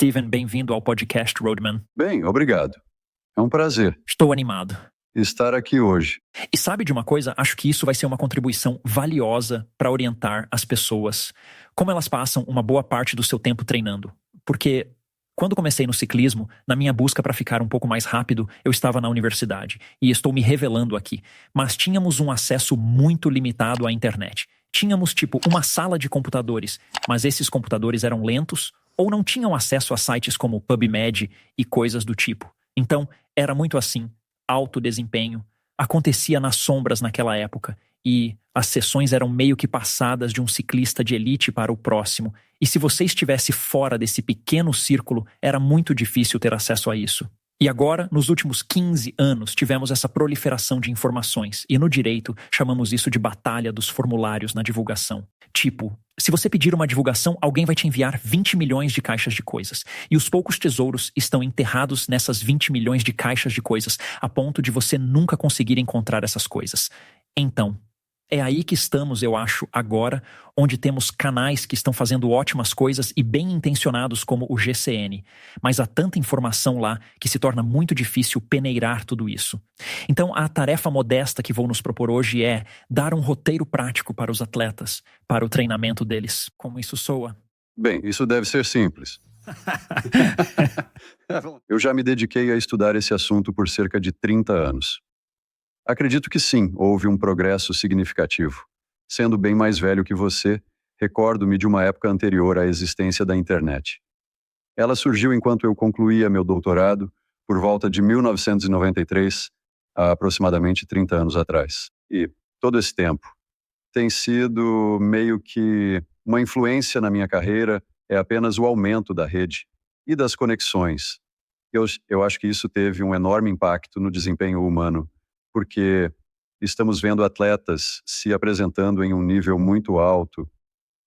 Steven, bem-vindo ao podcast Roadman. Bem, obrigado. É um prazer Estou animado. estar aqui hoje. E sabe de uma coisa? Acho que isso vai ser uma contribuição valiosa para orientar as pessoas, como elas passam uma boa parte do seu tempo treinando. Porque quando comecei no ciclismo, na minha busca para ficar um pouco mais rápido, eu estava na universidade e estou me revelando aqui. Mas tínhamos um acesso muito limitado à internet. Tínhamos tipo uma sala de computadores, mas esses computadores eram lentos ou não tinham acesso a sites como PubMed e coisas do tipo. Então, era muito assim, alto desempenho, acontecia nas sombras naquela época e as sessões eram meio que passadas de um ciclista de elite para o próximo. E se você estivesse fora desse pequeno círculo, era muito difícil ter acesso a isso. E agora, nos últimos 15 anos, tivemos essa proliferação de informações. E no direito, chamamos isso de batalha dos formulários na divulgação. Tipo, se você pedir uma divulgação, alguém vai te enviar 20 milhões de caixas de coisas. E os poucos tesouros estão enterrados nessas 20 milhões de caixas de coisas, a ponto de você nunca conseguir encontrar essas coisas. Então, é aí que estamos, eu acho, agora, onde temos canais que estão fazendo ótimas coisas e bem intencionados como o GCN. Mas há tanta informação lá que se torna muito difícil peneirar tudo isso. Então, a tarefa modesta que vou nos propor hoje é dar um roteiro prático para os atletas, para o treinamento deles. Como isso soa? Bem, isso deve ser simples. Eu já me dediquei a estudar esse assunto por cerca de 30 anos. Acredito que sim, houve um progresso significativo. Sendo bem mais velho que você, recordo-me de uma época anterior à existência da internet. Ela surgiu enquanto eu concluía meu doutorado, por volta de 1993, há aproximadamente 30 anos atrás. E todo esse tempo tem sido meio que uma influência na minha carreira, é apenas o aumento da rede e das conexões. Eu acho que isso teve um enorme impacto no desempenho humano, porque estamos vendo atletas se apresentando em um nível muito alto,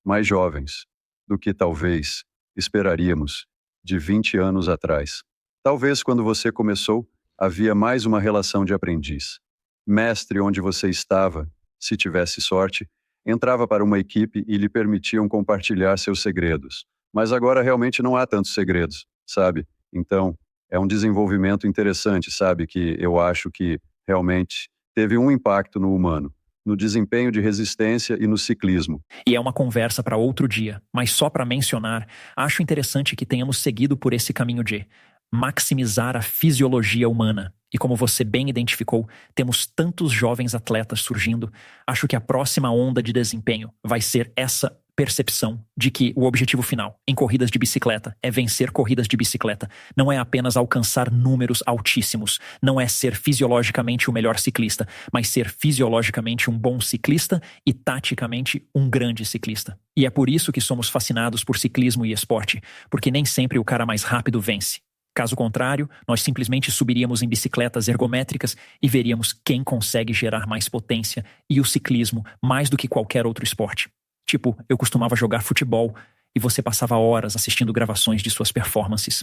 mais jovens do que talvez esperaríamos de 20 anos atrás. Talvez quando você começou, havia mais uma relação de aprendiz. Mestre onde você estava, se tivesse sorte, entrava para uma equipe e lhe permitiam compartilhar seus segredos. Mas agora realmente não há tantos segredos, sabe? Então, é um desenvolvimento interessante, sabe? Que eu acho que realmente teve um impacto no humano, no desempenho de resistência e no ciclismo. E é uma conversa para outro dia, mas só para mencionar, acho interessante que tenhamos seguido por esse caminho de maximizar a fisiologia humana. E como você bem identificou, temos tantos jovens atletas surgindo. Acho que a próxima onda de desempenho vai ser essa percepção de que o objetivo final em corridas de bicicleta é vencer corridas de bicicleta. Não é apenas alcançar números altíssimos, não é ser fisiologicamente o melhor ciclista, mas ser fisiologicamente um bom ciclista e taticamente um grande ciclista. E é por isso que somos fascinados por ciclismo e esporte, porque nem sempre o cara mais rápido vence. Caso contrário, nós simplesmente subiríamos em bicicletas ergométricas e veríamos quem consegue gerar mais potência e o ciclismo mais do que qualquer outro esporte. Tipo, eu costumava jogar futebol e você passava horas assistindo gravações de suas performances.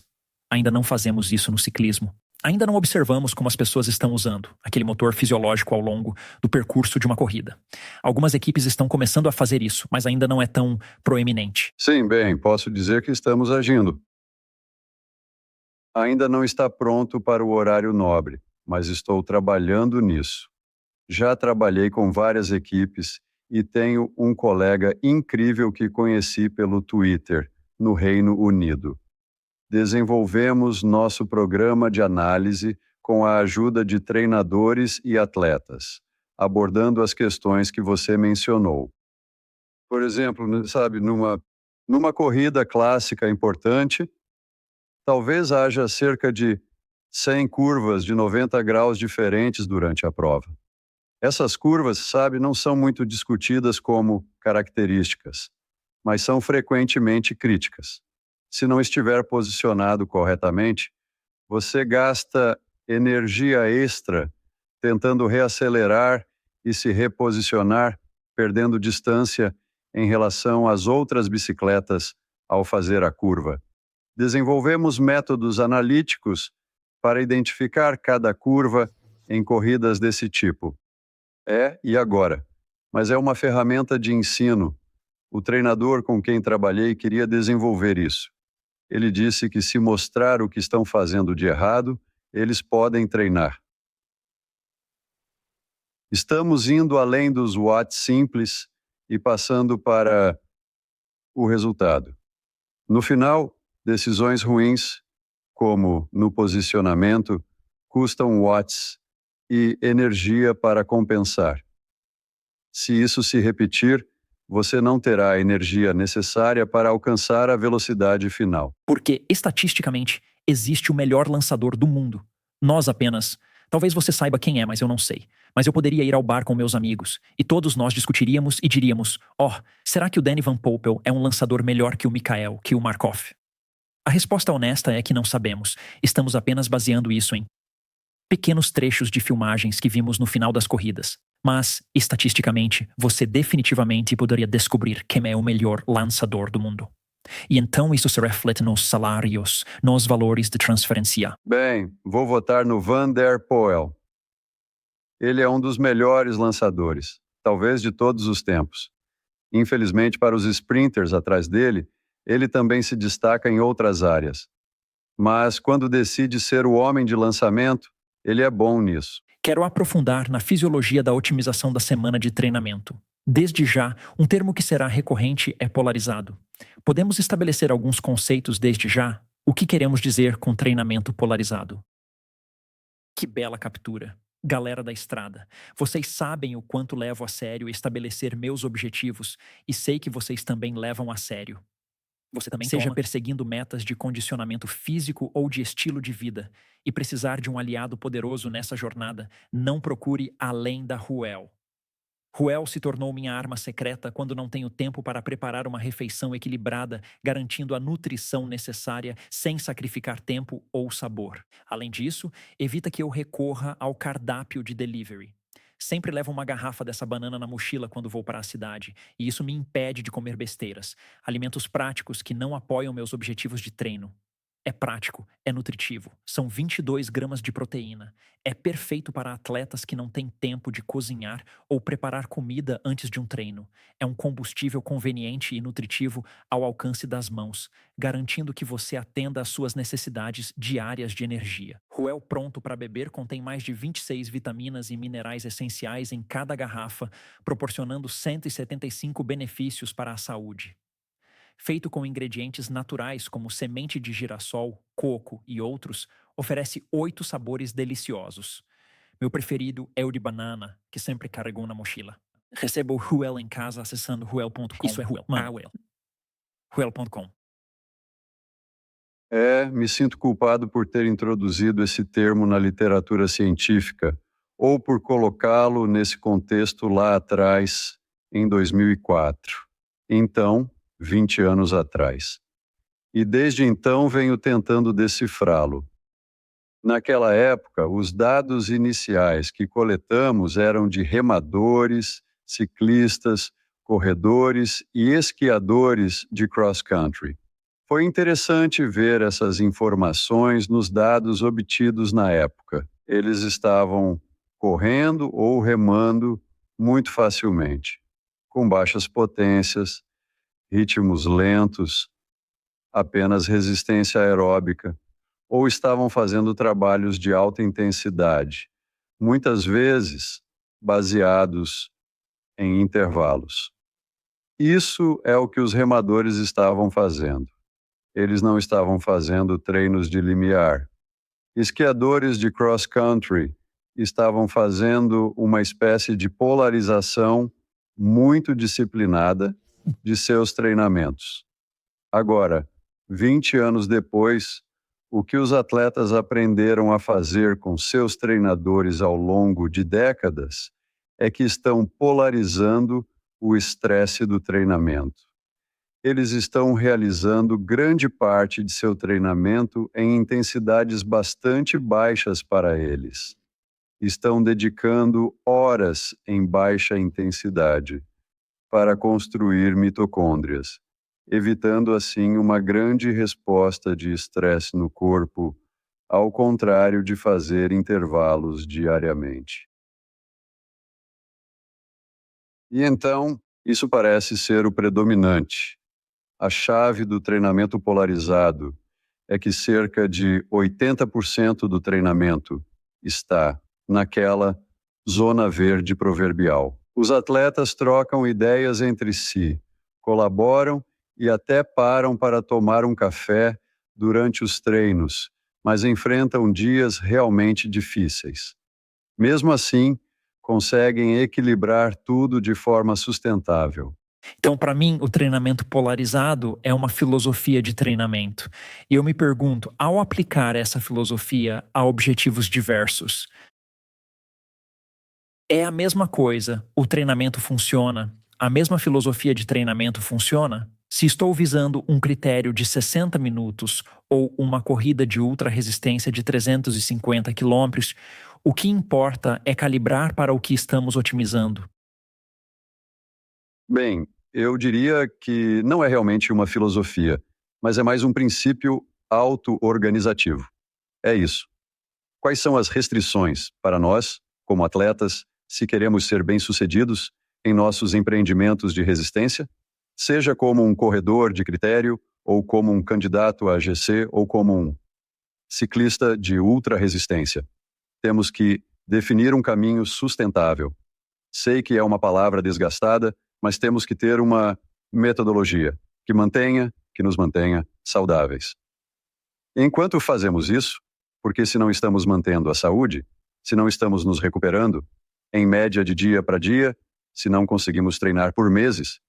Ainda não fazemos isso no ciclismo. Ainda não observamos como as pessoas estão usando aquele motor fisiológico ao longo do percurso de uma corrida. Algumas equipes estão começando a fazer isso, mas ainda não é tão proeminente. Sim, bem, posso dizer que estamos agindo. Ainda não está pronto para o horário nobre, mas estou trabalhando nisso. Já trabalhei com várias equipes e tenho um colega incrível que conheci pelo Twitter, no Reino Unido. Desenvolvemos nosso programa de análise com a ajuda de treinadores e atletas, abordando as questões que você mencionou. Por exemplo, sabe, numa corrida clássica importante, talvez haja cerca de 100 curvas de 90 graus diferentes durante a prova. Essas curvas, sabe, não são muito discutidas como características, mas são frequentemente críticas. Se não estiver posicionado corretamente, você gasta energia extra tentando reacelerar e se reposicionar, perdendo distância em relação às outras bicicletas ao fazer a curva. Desenvolvemos métodos analíticos para identificar cada curva em corridas desse tipo. E agora? Mas é uma ferramenta de ensino. O treinador com quem trabalhei queria desenvolver isso. Ele disse que se mostrar o que estão fazendo de errado, eles podem treinar. Estamos indo além dos watts simples e passando para o resultado. No final, decisões ruins, como no posicionamento, custam watts e energia para compensar. Se isso se repetir, você não terá a energia necessária para alcançar a velocidade final. Porque, estatisticamente, existe o melhor lançador do mundo. Nós apenas. Talvez você saiba quem é, mas eu não sei. Mas eu poderia ir ao bar com meus amigos, e todos nós discutiríamos e diríamos: será que o Danny Van Poppel é um lançador melhor que o Mikhail, que o Markov? A resposta honesta é que não sabemos. Estamos apenas baseando isso em pequenos trechos de filmagens que vimos no final das corridas. Mas, estatisticamente, você definitivamente poderia descobrir quem é o melhor lançador do mundo. E então isso se reflete nos salários, nos valores de transferência. Bem, vou votar no Van der Poel. Ele é um dos melhores lançadores, talvez de todos os tempos. Infelizmente, para os sprinters atrás dele, ele também se destaca em outras áreas. Mas quando decide ser o homem de lançamento, ele é bom nisso. Quero aprofundar na fisiologia da otimização da semana de treinamento. Desde já, um termo que será recorrente é polarizado. Podemos estabelecer alguns conceitos desde já? O que queremos dizer com treinamento polarizado? Que bela captura! Galera da estrada, vocês sabem o quanto levo a sério estabelecer meus objetivos e sei que vocês também levam a sério. Você também seja perseguindo metas de condicionamento físico ou de estilo de vida e precisar de um aliado poderoso nessa jornada, não procure além da Ruel. Ruel se tornou minha arma secreta quando não tenho tempo para preparar uma refeição equilibrada, garantindo a nutrição necessária sem sacrificar tempo ou sabor. Além disso, evita que eu recorra ao cardápio de delivery. Sempre levo uma garrafa dessa banana na mochila quando vou para a cidade, e isso me impede de comer besteiras, alimentos práticos que não apoiam meus objetivos de treino. É prático, é nutritivo, são 22 gramas de proteína. É perfeito para atletas que não têm tempo de cozinhar ou preparar comida antes de um treino. É um combustível conveniente e nutritivo ao alcance das mãos, garantindo que você atenda às suas necessidades diárias de energia. Ruel Pronto para Beber contém mais de 26 vitaminas e minerais essenciais em cada garrafa, proporcionando 175 benefícios para a saúde. Feito com ingredientes naturais como semente de girassol, coco e outros, oferece 8 sabores deliciosos. Meu preferido é o de banana, que sempre carregou na mochila. Receba o Ruel em casa acessando ruel.com. Isso é Ruel. Ruel.com. Me sinto culpado por ter introduzido esse termo na literatura científica ou por colocá-lo nesse contexto lá atrás, em 2004. Então, 20 anos atrás. E desde então venho tentando decifrá-lo. Naquela época, os dados iniciais que coletamos eram de remadores, ciclistas, corredores e esquiadores de cross-country. Foi interessante ver essas informações nos dados obtidos na época. Eles estavam correndo ou remando muito facilmente, com baixas potências, ritmos lentos, apenas resistência aeróbica, ou estavam fazendo trabalhos de alta intensidade, muitas vezes baseados em intervalos. Isso é o que os remadores estavam fazendo. Eles não estavam fazendo treinos de limiar. Esquiadores de cross-country estavam fazendo uma espécie de polarização muito disciplinada de seus treinamentos. Agora, 20 anos depois, o que os atletas aprenderam a fazer com seus treinadores ao longo de décadas é que estão polarizando o estresse do treinamento. Eles estão realizando grande parte de seu treinamento em intensidades bastante baixas para eles. Estão dedicando horas em baixa intensidade para construir mitocôndrias, evitando assim uma grande resposta de estresse no corpo, ao contrário de fazer intervalos diariamente. E então, isso parece ser o predominante. A chave do treinamento polarizado é que cerca de 80% do treinamento está naquela zona verde proverbial. Os atletas trocam ideias entre si, colaboram e até param para tomar um café durante os treinos, mas enfrentam dias realmente difíceis. Mesmo assim, conseguem equilibrar tudo de forma sustentável. Então, para mim, o treinamento polarizado é uma filosofia de treinamento. E eu me pergunto, ao aplicar essa filosofia a objetivos diversos, é a mesma coisa, o treinamento funciona? A mesma filosofia de treinamento funciona? Se estou visando um critério de 60 minutos ou uma corrida de ultra resistência de 350 quilômetros, o que importa é calibrar para o que estamos otimizando. Bem, eu diria que não é realmente uma filosofia, mas é mais um princípio auto-organizativo. É isso. Quais são as restrições para nós, como atletas, se queremos ser bem-sucedidos em nossos empreendimentos de resistência? Seja como um corredor de critério, ou como um candidato a GC, ou como um ciclista de ultra-resistência. Temos que definir um caminho sustentável. Sei que é uma palavra desgastada, mas temos que ter uma metodologia que nos mantenha saudáveis. Enquanto fazemos isso, porque se não estamos mantendo a saúde, se não estamos nos recuperando, em média de dia para dia, se não conseguimos treinar por meses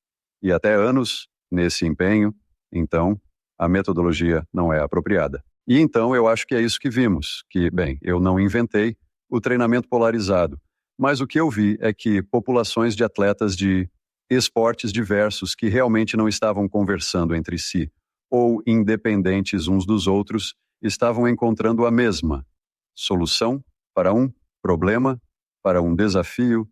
e até anos nesse empenho, então a metodologia não é apropriada. E então eu acho que é isso que vimos, que, bem, eu não inventei o treinamento polarizado, mas o que eu vi é que populações de atletas de esportes diversos que realmente não estavam conversando entre si ou independentes uns dos outros estavam encontrando a mesma solução para um problema, para um desafio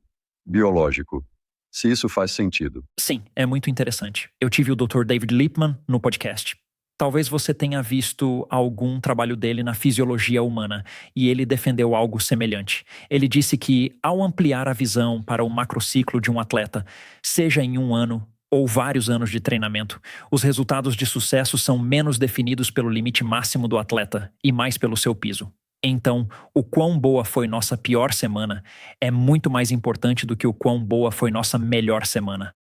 biológico. Se isso faz sentido. Sim, é muito interessante. Eu tive o Dr. David Lippman no podcast. Talvez você tenha visto algum trabalho dele na fisiologia humana, e ele defendeu algo semelhante. Ele disse que, ao ampliar a visão para o macrociclo de um atleta, seja em um ano ou vários anos de treinamento, os resultados de sucesso são menos definidos pelo limite máximo do atleta e mais pelo seu piso. Então, o quão boa foi nossa pior semana é muito mais importante do que o quão boa foi nossa melhor semana.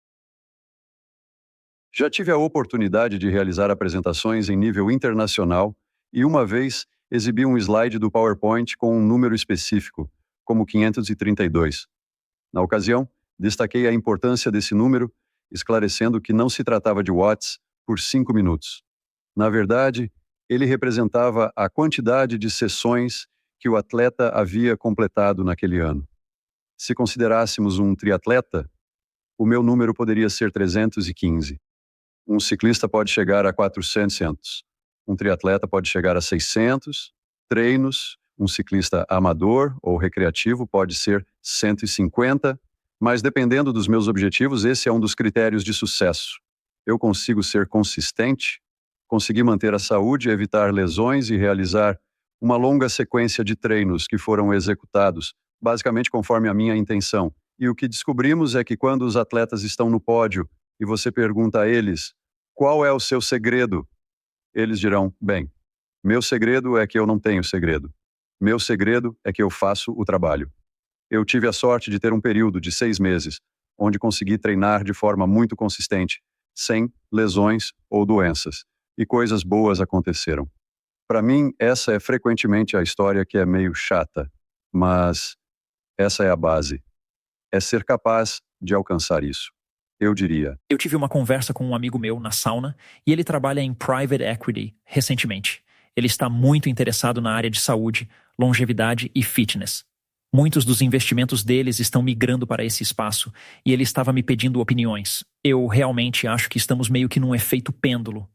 Já tive a oportunidade de realizar apresentações em nível internacional e uma vez exibi um slide do PowerPoint com um número específico, como 532. Na ocasião, destaquei a importância desse número, esclarecendo que não se tratava de watts por 5 minutos. Na verdade, ele representava a quantidade de sessões que o atleta havia completado naquele ano. Se considerássemos um triatleta, o meu número poderia ser 315. Um ciclista pode chegar a 400. Um triatleta pode chegar a 600. Treinos, um ciclista amador ou recreativo pode ser 150. Mas dependendo dos meus objetivos, esse é um dos critérios de sucesso. Eu consigo ser consistente, conseguir manter a saúde, evitar lesões e realizar uma longa sequência de treinos que foram executados, basicamente conforme a minha intenção. E o que descobrimos é que quando os atletas estão no pódio e você pergunta a eles qual é o seu segredo, eles dirão, bem, meu segredo é que eu não tenho segredo. Meu segredo é que eu faço o trabalho. Eu tive a sorte de ter um período de 6 meses, onde consegui treinar de forma muito consistente, sem lesões ou doenças. E coisas boas aconteceram. Para mim, essa é frequentemente a história que é meio chata, mas essa é a base. É ser capaz de alcançar isso. Eu diria. Eu tive uma conversa com um amigo meu na sauna e ele trabalha em private equity recentemente. Ele está muito interessado na área de saúde, longevidade e fitness. Muitos dos investimentos deles estão migrando para esse espaço e ele estava me pedindo opiniões. Eu realmente acho que estamos meio que num efeito pêndulo.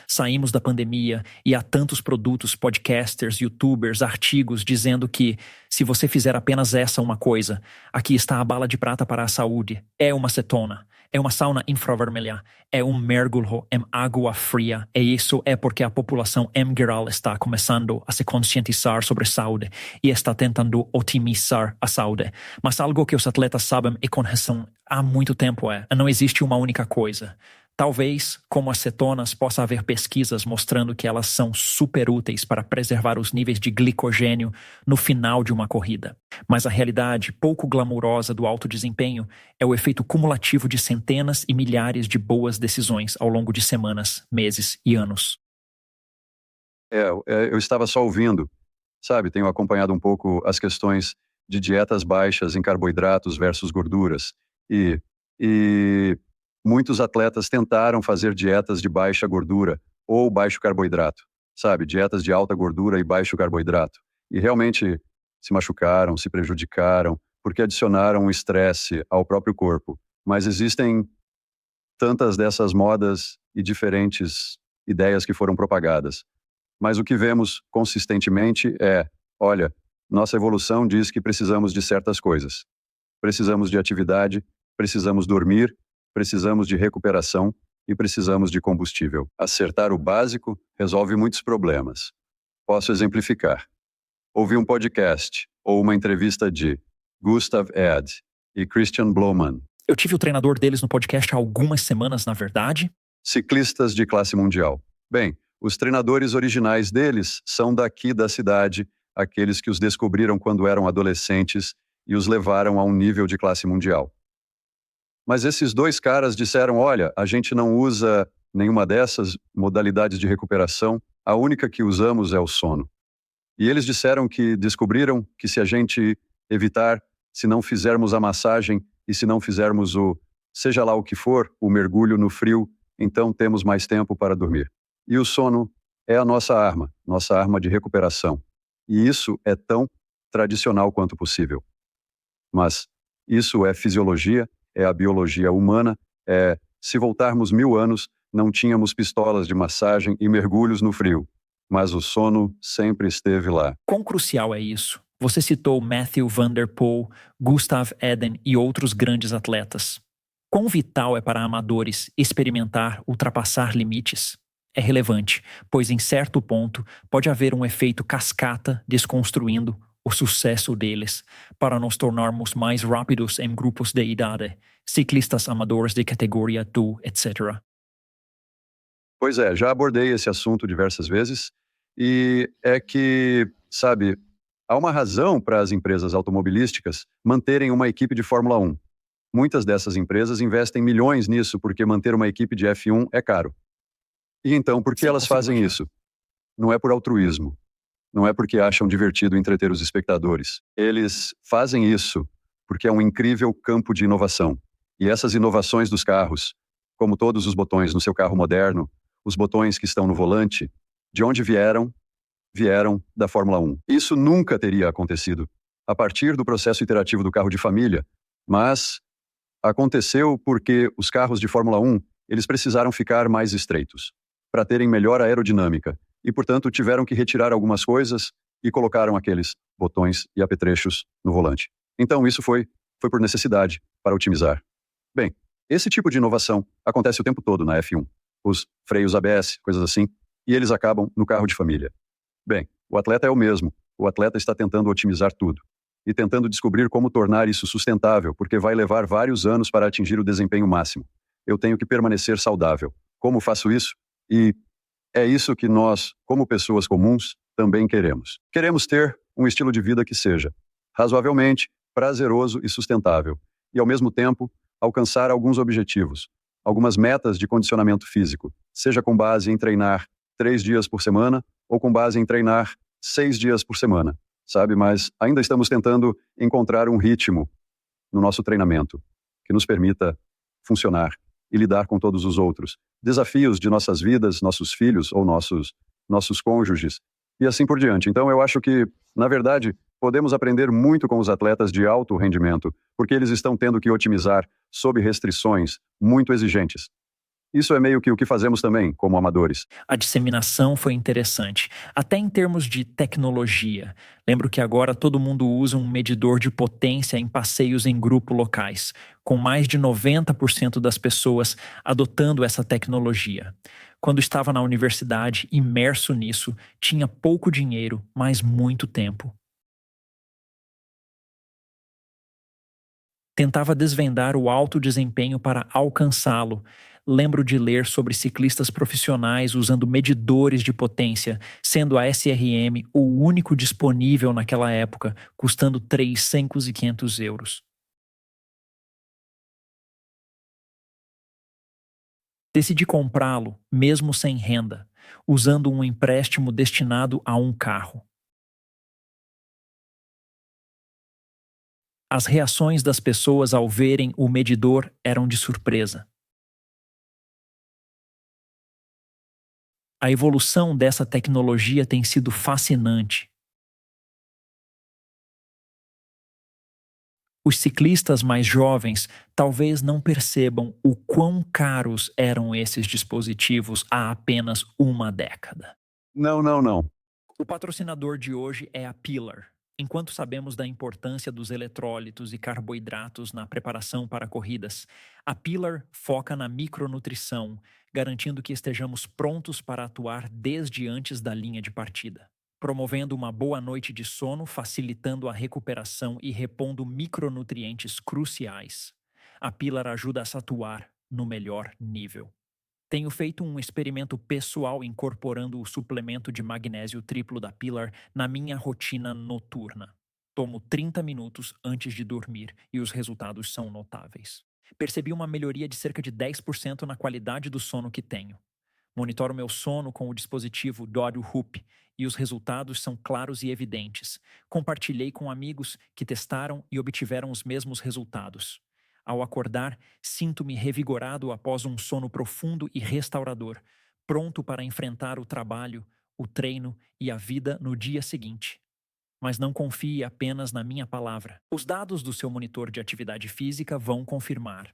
Saímos da pandemia e há tantos produtos, podcasters, youtubers, artigos dizendo que se você fizer apenas uma coisa, aqui está a bala de prata para a saúde, é uma cetona, é uma sauna infravermelha, é um mergulho em água fria, e isso é porque a população em geral está começando a se conscientizar sobre saúde e está tentando otimizar a saúde. Mas algo que os atletas sabem e conhecem há muito tempo não existe uma única coisa. Talvez, como as cetonas, possa haver pesquisas mostrando que elas são super úteis para preservar os níveis de glicogênio no final de uma corrida. Mas a realidade pouco glamurosa do alto desempenho é o efeito cumulativo de centenas e milhares de boas decisões ao longo de semanas, meses e anos. Eu estava só ouvindo, sabe? Tenho acompanhado um pouco as questões de dietas baixas em carboidratos versus gorduras. E muitos atletas tentaram fazer dietas de baixa gordura ou baixo carboidrato, sabe? Dietas de alta gordura e baixo carboidrato. E realmente se machucaram, se prejudicaram, porque adicionaram estresse ao próprio corpo. Mas existem tantas dessas modas e diferentes ideias que foram propagadas. Mas o que vemos consistentemente é, olha, nossa evolução diz que precisamos de certas coisas. Precisamos de atividade, precisamos dormir, precisamos de recuperação e precisamos de combustível. Acertar o básico resolve muitos problemas. Posso exemplificar. Ouvi um podcast ou uma entrevista de Gustav Ed e Christian Bloman, Eu tive o treinador deles no podcast há algumas semanas, na verdade. ciclistas de classe mundial. Bem, os treinadores originais deles são daqui da cidade, aqueles que os descobriram quando eram adolescentes e os levaram a um nível de classe mundial. Mas esses dois caras disseram, olha, a gente não usa nenhuma dessas modalidades de recuperação, a única que usamos é o sono. E eles disseram que descobriram que se a gente evitar, se não fizermos a massagem e se não fizermos seja lá o que for, o mergulho no frio, então temos mais tempo para dormir. E o sono é a nossa arma de recuperação. E isso é tão tradicional quanto possível. Mas isso é fisiologia, é a biologia humana, se voltarmos 1000 anos, não tínhamos pistolas de massagem e mergulhos no frio. Mas o sono sempre esteve lá. Quão crucial é isso? Você citou Matthew Van Der Poel, Gustav Eden e outros grandes atletas. Quão vital é para amadores experimentar, ultrapassar limites? É relevante, pois em certo ponto pode haver um efeito cascata desconstruindo o sucesso deles para nos tornarmos mais rápidos em grupos de idade, ciclistas amadores de categoria 2, etc. Pois é, já abordei esse assunto diversas vezes e é que, sabe, há uma razão para as empresas automobilísticas manterem uma equipe de Fórmula 1. Muitas dessas empresas investem milhões nisso porque manter uma equipe de F1 é caro. E então, por que elas fazem isso? Não é por altruísmo. Não é porque acham divertido entreter os espectadores. Eles fazem isso porque é um incrível campo de inovação. E essas inovações dos carros, como todos os botões no seu carro moderno, os botões que estão no volante, de onde vieram? Vieram da Fórmula 1. Isso nunca teria acontecido a partir do processo iterativo do carro de família, mas aconteceu porque os carros de Fórmula 1, eles precisaram ficar mais estreitos, para terem melhor aerodinâmica, e portanto tiveram que retirar algumas coisas e colocaram aqueles botões e apetrechos no volante. Então isso foi por necessidade, para otimizar. Bem, esse tipo de inovação acontece o tempo todo na F1. Os freios ABS, coisas assim, e eles acabam no carro de família. Bem, o atleta é o mesmo. O atleta está tentando otimizar tudo e tentando descobrir como tornar isso sustentável, porque vai levar vários anos para atingir o desempenho máximo. Eu tenho que permanecer saudável. Como faço isso? E é isso que nós, como pessoas comuns, também queremos. Queremos ter um estilo de vida que seja razoavelmente prazeroso e sustentável, e ao mesmo tempo alcançar alguns objetivos, algumas metas de condicionamento físico, seja com base em treinar 3 dias por semana ou com base em treinar 6 dias por semana, sabe? Mas ainda estamos tentando encontrar um ritmo no nosso treinamento que nos permita funcionar e lidar com todos os outros desafios de nossas vidas, nossos filhos ou nossos cônjuges e assim por diante. Então eu acho que, na verdade, podemos aprender muito com os atletas de alto rendimento, porque eles estão tendo que otimizar sob restrições muito exigentes. Isso é meio que o que fazemos também, como amadores. A disseminação foi interessante, até em termos de tecnologia. Lembro que agora todo mundo usa um medidor de potência em passeios em grupo locais, com mais de 90% das pessoas adotando essa tecnologia. Quando estava na universidade, imerso nisso, tinha pouco dinheiro, mas muito tempo. Tentava desvendar o alto desempenho para alcançá-lo. lembro de ler sobre ciclistas profissionais usando medidores de potência, sendo a SRM o único disponível naquela época, custando 3.500 euros. Decidi comprá-lo, mesmo sem renda, usando um empréstimo destinado a um carro. As reações das pessoas ao verem o medidor eram de surpresa. A evolução dessa tecnologia tem sido fascinante. Os ciclistas mais jovens talvez não percebam o quão caros eram esses dispositivos há apenas uma década. Não. O patrocinador de hoje é a Pillar. Enquanto sabemos da importância dos eletrólitos e carboidratos na preparação para corridas, a Pillar foca na micronutrição, garantindo que estejamos prontos para atuar desde antes da linha de partida, promovendo uma boa noite de sono, facilitando a recuperação e repondo micronutrientes cruciais. A Pillar ajuda a atuar no melhor nível. Tenho feito um experimento pessoal incorporando o suplemento de magnésio triplo da Pillar na minha rotina noturna. Tomo 30 minutos antes de dormir e os resultados são notáveis. Percebi uma melhoria de cerca de 10% na qualidade do sono que tenho. Monitoro meu sono com o dispositivo Dodo Hoop e os resultados são claros e evidentes. Compartilhei com amigos que testaram e obtiveram os mesmos resultados. Ao acordar, sinto-me revigorado após um sono profundo e restaurador, pronto para enfrentar o trabalho, o treino e a vida no dia seguinte. Mas não confie apenas na minha palavra. Os dados do seu monitor de atividade física vão confirmar.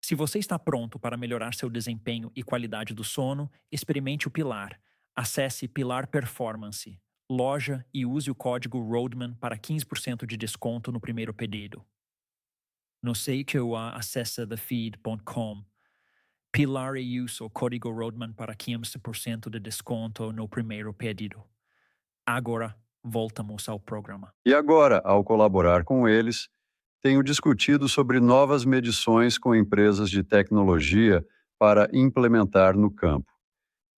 Se você está pronto para melhorar seu desempenho e qualidade do sono, experimente o Pilar. Acesse Pilar Performance, loja e use o código ROADMAN para 15% de desconto no primeiro pedido. No site ou acesse thefeed.com. Pilar e use o código ROADMAN para 15% de desconto no primeiro pedido. Agora, voltamos ao programa. E agora, ao colaborar com eles, tenho discutido sobre novas medições com empresas de tecnologia para implementar no campo.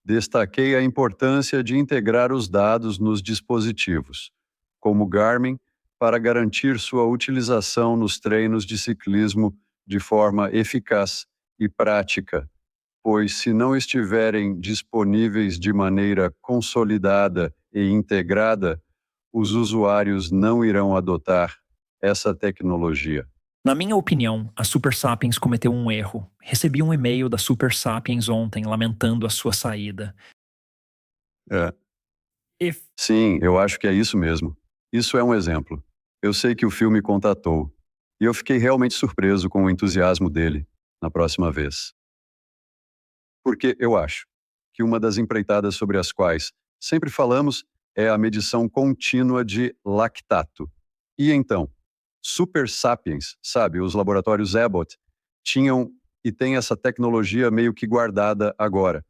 Destaquei a importância de integrar os dados nos dispositivos, como Garmin, para garantir sua utilização nos treinos de ciclismo de forma eficaz e prática, pois se não estiverem disponíveis de maneira consolidada e integrada, os usuários não irão adotar essa tecnologia. Na minha opinião, a Super Sapiens cometeu um erro. Recebi um e-mail da Super Sapiens ontem lamentando a sua saída. Sim, eu acho que é isso mesmo. Isso é um exemplo. Eu sei que o filme contatou, e eu fiquei realmente surpreso com o entusiasmo dele na próxima vez. Porque eu acho que uma das empreitadas sobre as quais sempre falamos é a medição contínua de lactato. E então, Super Sapiens, sabe, os laboratórios Abbott, tinham e têm essa tecnologia meio que guardada agora,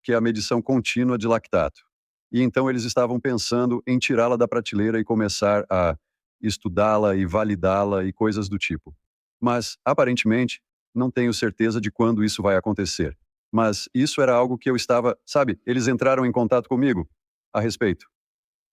que é a medição contínua de lactato. E então eles estavam pensando em tirá-la da prateleira e começar a estudá-la e validá-la e coisas do tipo. Mas, aparentemente, não tenho certeza de quando isso vai acontecer. Mas isso era algo que eu estava, sabe, eles entraram em contato comigo a respeito.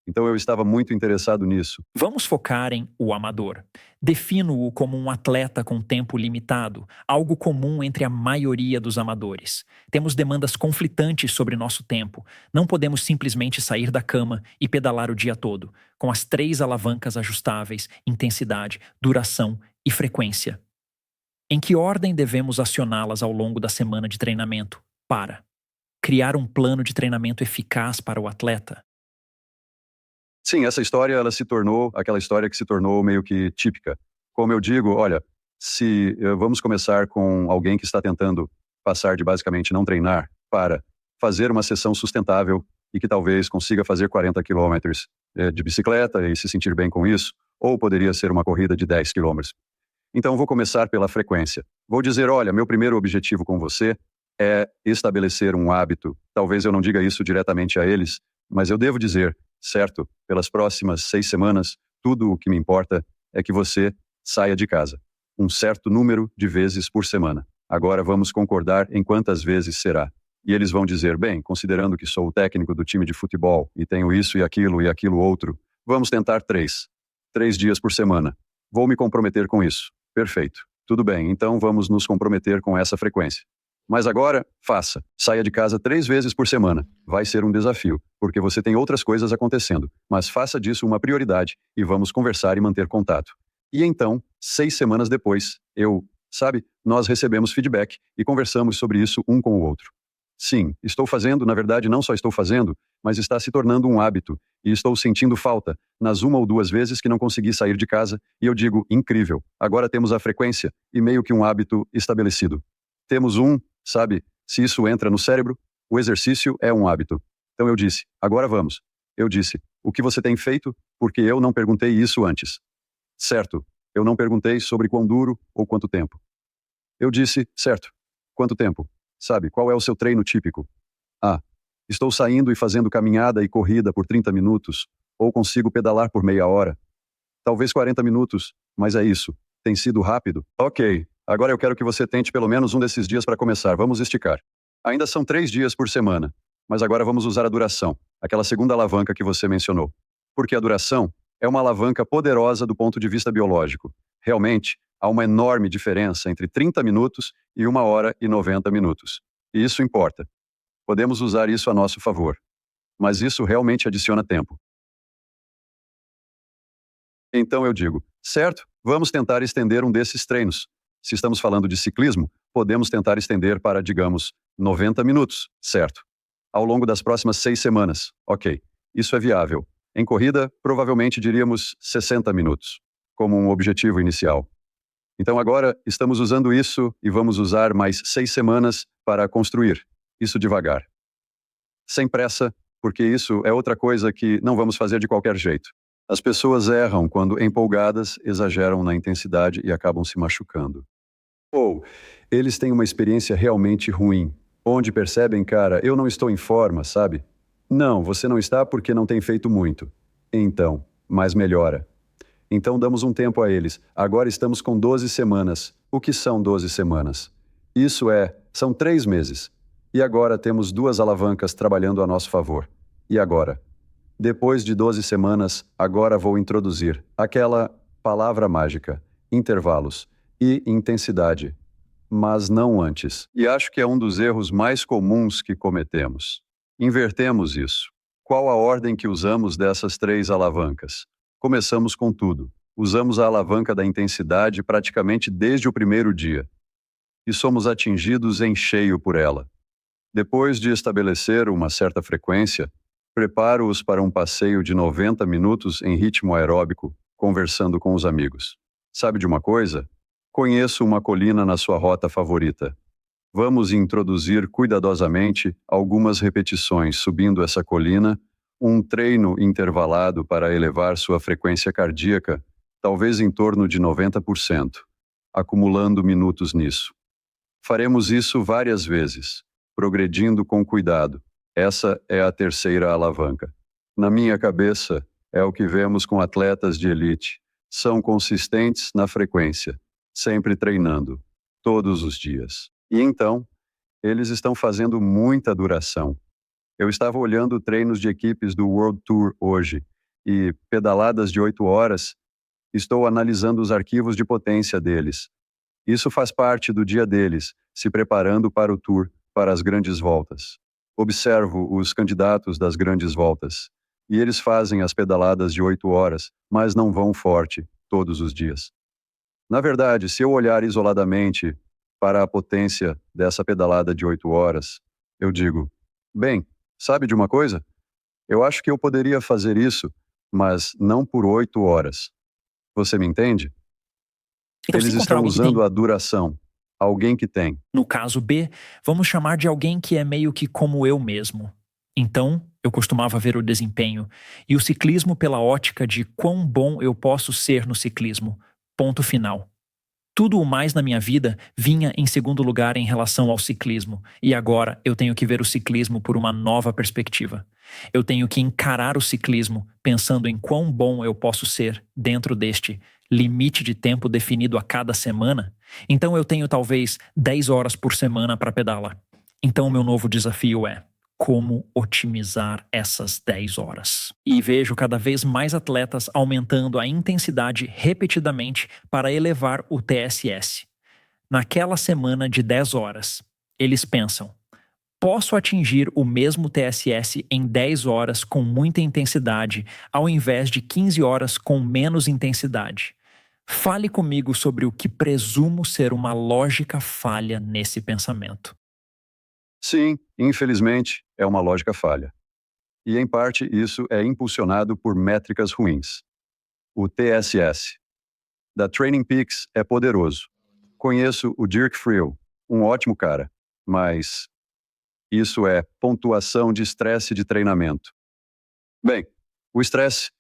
Então eu estava muito interessado nisso. Vamos focar em o amador. Defino-o como um atleta com tempo limitado, algo comum entre a maioria dos amadores. Temos demandas conflitantes sobre nosso tempo. Não podemos simplesmente sair da cama e pedalar o dia todo, com as 3 alavancas ajustáveis: intensidade, duração e frequência. Em que ordem devemos acioná-las ao longo da semana de treinamento? Para criar um plano de treinamento eficaz para o atleta. Sim, essa história, ela se tornou aquela história que se tornou meio que típica. Como eu digo, olha, se vamos começar com alguém que está tentando passar de basicamente não treinar para fazer uma sessão sustentável e que talvez consiga fazer 40 quilômetros de bicicleta e se sentir bem com isso, ou poderia ser uma corrida de 10 quilômetros. Então, vou começar pela frequência. Vou dizer, olha, meu primeiro objetivo com você é estabelecer um hábito. Talvez eu não diga isso diretamente a eles, mas eu devo dizer, certo, pelas próximas 6 semanas, tudo o que me importa é que você saia de casa um certo número de vezes por semana. agora vamos concordar em quantas vezes será. E eles vão dizer, bem, considerando que sou o técnico do time de futebol e tenho isso e aquilo outro, vamos tentar 3. 3 dias por semana. Vou me comprometer com isso. Perfeito. Tudo bem, então vamos nos comprometer com essa frequência. Mas agora, faça. Saia de casa 3 vezes por semana. Vai ser um desafio, porque você tem outras coisas acontecendo, mas faça disso uma prioridade e vamos conversar e manter contato. E então, 6 semanas depois, nós recebemos feedback e conversamos sobre isso um com o outro. Sim, estou fazendo, na verdade não só estou fazendo, mas está se tornando um hábito e estou sentindo falta nas 1 ou 2 vezes que não consegui sair de casa e eu digo, incrível, agora temos a frequência e meio que um hábito estabelecido. Temos se isso entra no cérebro, o exercício é um hábito. Então eu disse, agora vamos. Eu disse, o que você tem feito? Porque eu não perguntei isso antes. Certo, eu não perguntei sobre quão duro ou quanto tempo. Eu disse, certo, quanto tempo? Qual é o seu treino típico? Estou saindo e fazendo caminhada e corrida por 30 minutos, ou consigo pedalar por meia hora. Talvez 40 minutos, mas é isso. Tem sido rápido? Ok, agora eu quero que você tente pelo menos um desses dias para começar. Vamos esticar. Ainda são 3 dias por semana, mas agora vamos usar a duração, aquela segunda alavanca que você mencionou. Porque a duração é uma alavanca poderosa do ponto de vista biológico. Realmente, há uma enorme diferença entre 30 minutos e 1 hora e 90 minutos. E isso importa. Podemos usar isso a nosso favor. Mas isso realmente adiciona tempo. Então eu digo, certo, vamos tentar estender um desses treinos. Se estamos falando de ciclismo, podemos tentar estender para, digamos, 90 minutos, certo? Ao longo das próximas 6 semanas. Ok, isso é viável. Em corrida, provavelmente diríamos 60 minutos, como um objetivo inicial. Então agora estamos usando isso e vamos usar mais 6 semanas para construir isso devagar. Sem pressa, porque isso é outra coisa que não vamos fazer de qualquer jeito. As pessoas erram quando empolgadas, exageram na intensidade e acabam se machucando. Ou eles têm uma experiência realmente ruim, onde percebem, cara, eu não estou em forma, sabe? Não, você não está porque não tem feito muito. Então, mas melhora. Então damos um tempo a eles. Agora estamos com 12 semanas. O que são 12 semanas? São 3 meses. E agora temos 2 alavancas trabalhando a nosso favor. E agora? Depois de 12 semanas, agora vou introduzir aquela palavra mágica, intervalos e intensidade, mas não antes. E acho que é um dos erros mais comuns que cometemos. Invertemos isso. Qual a ordem que usamos dessas 3 alavancas? Começamos com tudo. Usamos a alavanca da intensidade praticamente desde o primeiro dia. E somos atingidos em cheio por ela. Depois de estabelecer uma certa frequência, preparo-os para um passeio de 90 minutos em ritmo aeróbico, conversando com os amigos. Sabe de uma coisa? Conheço uma colina na sua rota favorita. Vamos introduzir cuidadosamente algumas repetições subindo essa colina, um treino intervalado para elevar sua frequência cardíaca, talvez em torno de 90%, acumulando minutos nisso. Faremos isso várias vezes, progredindo com cuidado. Essa é a terceira alavanca. Na minha cabeça, é o que vemos com atletas de elite. São consistentes na frequência, sempre treinando, todos os dias. E então, eles estão fazendo muita duração. Eu estava olhando treinos de equipes do World Tour hoje e pedaladas de 8 horas, estou analisando os arquivos de potência deles. Isso faz parte do dia deles, se preparando para o Tour, para as grandes voltas. Observo os candidatos das grandes voltas, e eles fazem as pedaladas de 8 horas, mas não vão forte, todos os dias. Na verdade, se eu olhar isoladamente para a potência dessa pedalada de 8 horas, eu digo, bem, sabe de uma coisa? Eu acho que eu poderia fazer isso, mas não por 8 horas. Você me entende? Então, Eles estão usando a duração. Alguém que tem. No caso B, vamos chamar de alguém que é meio que como eu mesmo. Então, eu costumava ver o desempenho e o ciclismo pela ótica de quão bom eu posso ser no ciclismo. Ponto final. Tudo o mais na minha vida vinha em segundo lugar em relação ao ciclismo, e agora eu tenho que ver o ciclismo por uma nova perspectiva. Eu tenho que encarar o ciclismo pensando em quão bom eu posso ser dentro deste limite de tempo definido a cada semana, então eu tenho talvez 10 horas por semana para pedalar. Então o meu novo desafio é como otimizar essas 10 horas. E vejo cada vez mais atletas aumentando a intensidade repetidamente para elevar o TSS. Naquela semana de 10 horas, eles pensam: posso atingir o mesmo TSS em 10 horas com muita intensidade, ao invés de 15 horas com menos intensidade. Fale comigo sobre o que presumo ser uma lógica falha nesse pensamento. Sim, infelizmente, é uma lógica falha. E, em parte, isso é impulsionado por métricas ruins. O TSS da Training Peaks é poderoso. Conheço o Dirk Friel, um ótimo cara, mas isso é pontuação de estresse de treinamento. Bem, o estresse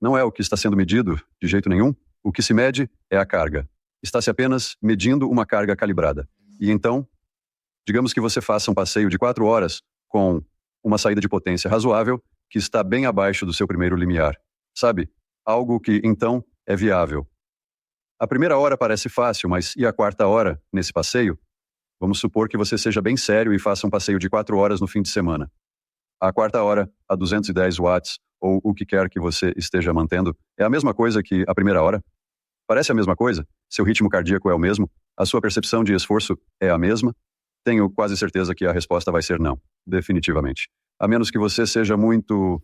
não é o que está sendo medido de jeito nenhum. O que se mede é a carga. Está-se apenas medindo uma carga calibrada. E então, digamos que você faça um passeio de 4 horas com uma saída de potência razoável que está bem abaixo do seu primeiro limiar. Sabe? Algo que, então, é viável. A primeira hora parece fácil, mas e a quarta hora, nesse passeio? Vamos supor que você seja bem sério e faça um passeio de 4 horas no fim de semana. A quarta hora, a 210 watts, ou o que quer que você esteja mantendo, é a mesma coisa que a primeira hora? Parece a mesma coisa? Seu ritmo cardíaco é o mesmo? A sua percepção de esforço é a mesma? Tenho quase certeza que a resposta vai ser não, definitivamente. A menos que você seja muito...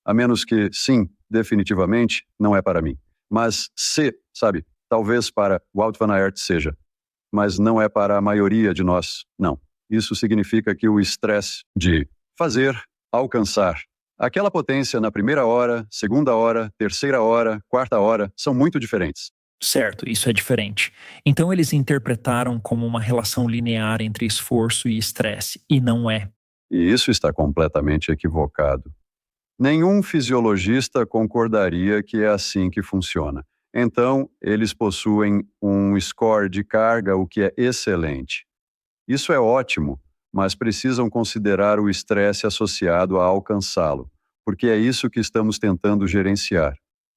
A menos que, sim, definitivamente, não é para mim. Mas se, sabe, talvez para Wout van Aert seja. Mas não é para a maioria de nós, não. Isso significa que o estresse de fazer, alcançar, aquela potência na primeira hora, segunda hora, terceira hora, quarta hora, são muito diferentes. Certo, isso é diferente. Então eles interpretaram como uma relação linear entre esforço e estresse, e não é. E isso está completamente equivocado. Nenhum fisiologista concordaria que é assim que funciona. Então, eles possuem um score de carga, o que é excelente. Isso é ótimo, mas precisam considerar o estresse associado a alcançá-lo, porque é isso que estamos tentando gerenciar,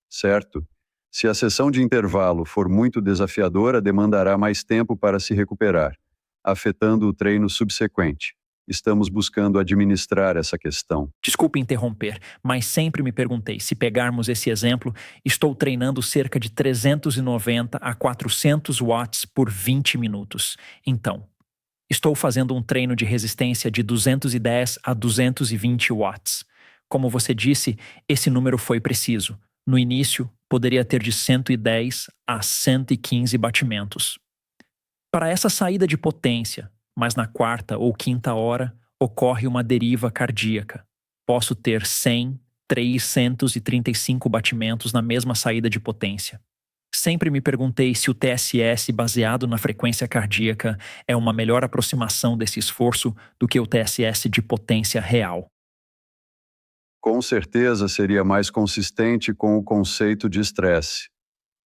certo? Se a sessão de intervalo for muito desafiadora, demandará mais tempo para se recuperar, afetando o treino subsequente. Estamos buscando administrar essa questão. Desculpe interromper, mas sempre me perguntei, se pegarmos esse exemplo, estou treinando cerca de 390 a 400 watts por 20 minutos. Então, estou fazendo um treino de resistência de 210 a 220 watts. Como você disse, esse número foi preciso. No início, poderia ter de 110 a 115 batimentos. Para essa saída de potência, mas na quarta ou quinta hora, ocorre uma deriva cardíaca. Posso ter 100, 335 batimentos na mesma saída de potência. Sempre me perguntei se o TSS baseado na frequência cardíaca é uma melhor aproximação desse esforço do que o TSS de potência real. Com certeza seria mais consistente com o conceito de estresse.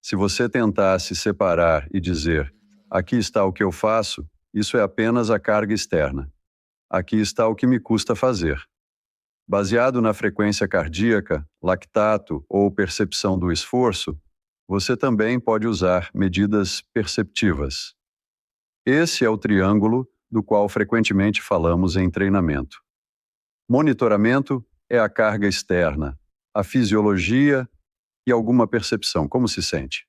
Se você tentasse separar e dizer, aqui está o que eu faço, isso é apenas a carga externa. Aqui está o que me custa fazer. Baseado na frequência cardíaca, lactato ou percepção do esforço, você também pode usar medidas perceptivas. Esse é o triângulo do qual frequentemente falamos em treinamento. Monitoramento é a carga externa, a fisiologia e alguma percepção, como se sente.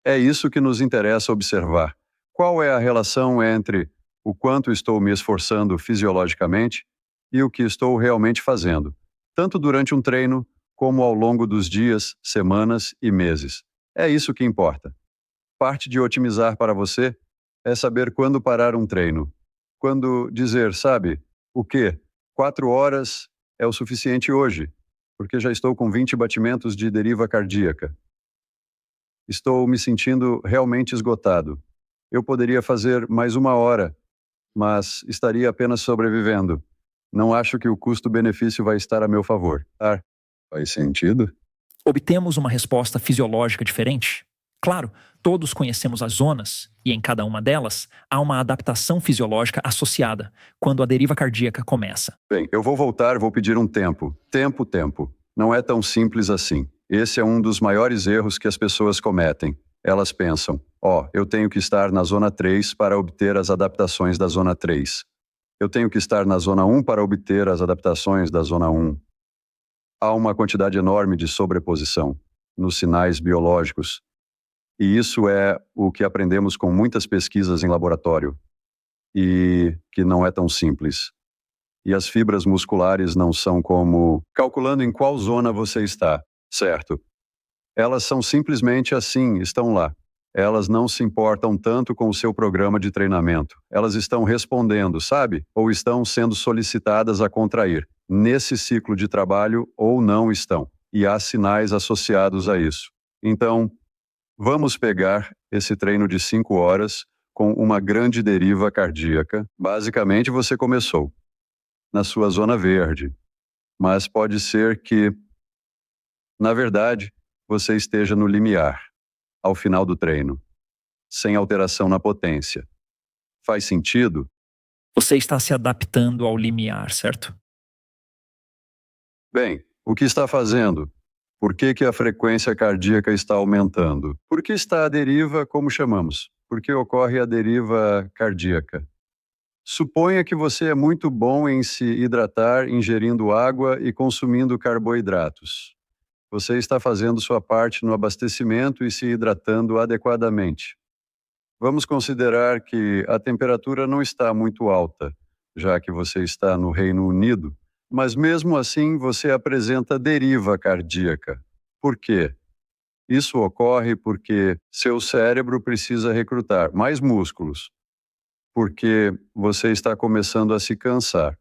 É isso que nos interessa observar. Qual é a relação entre o quanto estou me esforçando fisiologicamente e o que estou realmente fazendo, tanto durante um treino como ao longo dos dias, semanas e meses. É isso que importa. Parte de otimizar para você é saber quando parar um treino. Quando dizer, sabe, o quê? 4 horas é o suficiente hoje, porque já estou com 20 batimentos de deriva cardíaca. Estou me sentindo realmente esgotado. Eu poderia fazer mais 1 hora, mas estaria apenas sobrevivendo. Não acho que o custo-benefício vai estar a meu favor. Faz sentido? Obtemos uma resposta fisiológica diferente? Claro, todos conhecemos as zonas, e em cada uma delas há uma adaptação fisiológica associada, quando a deriva cardíaca começa. Bem, eu vou voltar, vou pedir um tempo. Tempo. Não é tão simples assim. Esse é um dos maiores erros que as pessoas cometem. Elas pensam, eu tenho que estar na zona 3 para obter as adaptações da zona 3. Eu tenho que estar na zona 1 para obter as adaptações da zona 1. Há uma quantidade enorme de sobreposição nos sinais biológicos. E isso é o que aprendemos com muitas pesquisas em laboratório. E que não é tão simples. E as fibras musculares não são como calculando em qual zona você está, certo? Elas são simplesmente assim, estão lá. Elas não se importam tanto com o seu programa de treinamento. Elas estão respondendo, sabe? Ou estão sendo solicitadas a contrair, nesse ciclo de trabalho ou não estão. E há sinais associados a isso. Então, vamos pegar esse treino de 5 horas com uma grande deriva cardíaca. Basicamente, você começou na sua zona verde, mas pode ser que, na verdade, você esteja no limiar, ao final do treino, sem alteração na potência. Faz sentido? Você está se adaptando ao limiar, certo? Bem, o que está fazendo? Por que a frequência cardíaca está aumentando? Por que está a deriva, como chamamos? Por que ocorre a deriva cardíaca? Suponha que você é muito bom em se hidratar, ingerindo água e consumindo carboidratos. Você está fazendo sua parte no abastecimento e se hidratando adequadamente. Vamos considerar que a temperatura não está muito alta, já que você está no Reino Unido, mas mesmo assim você apresenta deriva cardíaca. Por quê? Isso ocorre porque seu cérebro precisa recrutar mais músculos, porque você está começando a se cansar.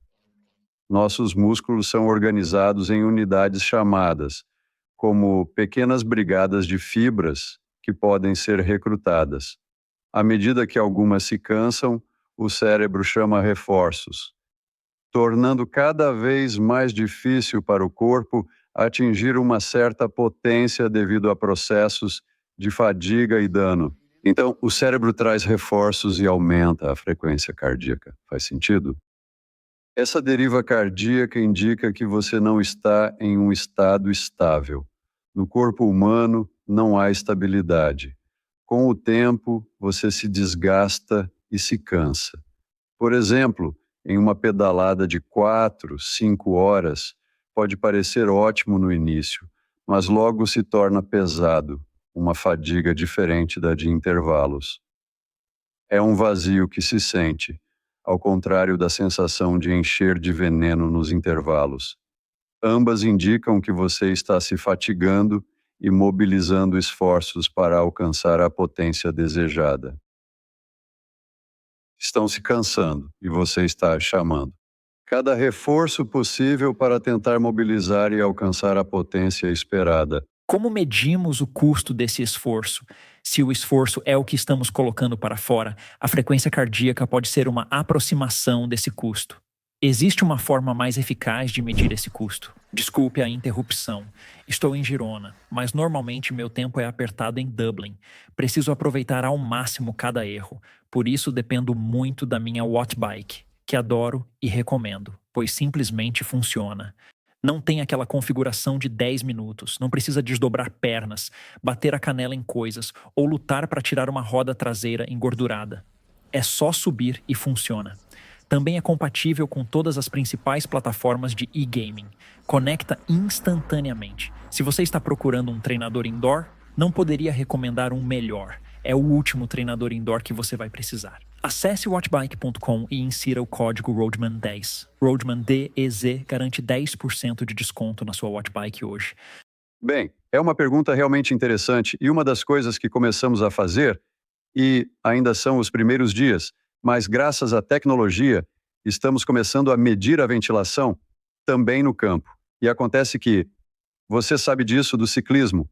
Nossos músculos são organizados em unidades chamadas como pequenas brigadas de fibras que podem ser recrutadas. À medida que algumas se cansam, o cérebro chama reforços, tornando cada vez mais difícil para o corpo atingir uma certa potência devido a processos de fadiga e dano. Então, o cérebro traz reforços e aumenta a frequência cardíaca. Faz sentido? Essa deriva cardíaca indica que você não está em um estado estável. No corpo humano, não há estabilidade. Com o tempo, você se desgasta e se cansa. Por exemplo, em uma pedalada de 4, 5 horas, pode parecer ótimo no início, mas logo se torna pesado, uma fadiga diferente da de intervalos. É um vazio que se sente, ao contrário da sensação de encher de veneno nos intervalos. Ambas indicam que você está se fatigando e mobilizando esforços para alcançar a potência desejada. Estão se cansando e você está chamando cada reforço possível para tentar mobilizar e alcançar a potência esperada. Como medimos o custo desse esforço? Se o esforço é o que estamos colocando para fora, a frequência cardíaca pode ser uma aproximação desse custo. Existe uma forma mais eficaz de medir esse custo. Desculpe a interrupção. Estou em Girona, mas normalmente meu tempo é apertado em Dublin. Preciso aproveitar ao máximo cada erro. Por isso dependo muito da minha Wattbike, que adoro e recomendo, pois simplesmente funciona. Não tem aquela configuração de 10 minutos, não precisa desdobrar pernas, bater a canela em coisas ou lutar para tirar uma roda traseira engordurada. É só subir e funciona. Também é compatível com todas as principais plataformas de e-gaming. Conecta instantaneamente. Se você está procurando um treinador indoor, não poderia recomendar um melhor. É o último treinador indoor que você vai precisar. Acesse wattbike.com e insira o código Roadman10. Roadman DEZ garante 10% de desconto na sua Wattbike hoje. Bem, é uma pergunta realmente interessante e uma das coisas que começamos a fazer, e ainda são os primeiros dias, mas graças à tecnologia, estamos começando a medir a ventilação também no campo. E acontece que, você sabe disso do ciclismo,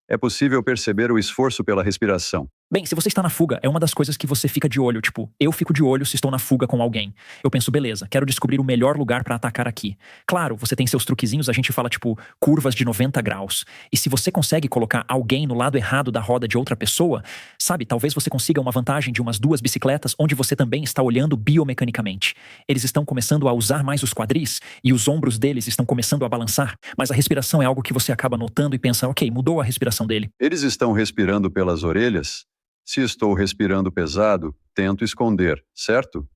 é possível perceber o esforço pela respiração. Bem, se você está na fuga, é uma das coisas que você fica de olho. Tipo, eu fico de olho se estou na fuga com alguém. Eu penso, beleza, quero descobrir o melhor lugar pra atacar aqui. Claro, você tem seus truquezinhos, a gente fala, tipo, curvas de 90 graus. E se você consegue colocar alguém no lado errado da roda de outra pessoa, sabe, talvez você consiga uma vantagem de umas 2 bicicletas, onde você também está olhando biomecanicamente. Eles estão começando a usar mais os quadris e os ombros deles estão começando a balançar, mas a respiração é algo que você acaba notando e pensa, ok, mudou a respiração dele. Eles estão respirando pelas orelhas? Se estou respirando pesado, tento esconder, certo?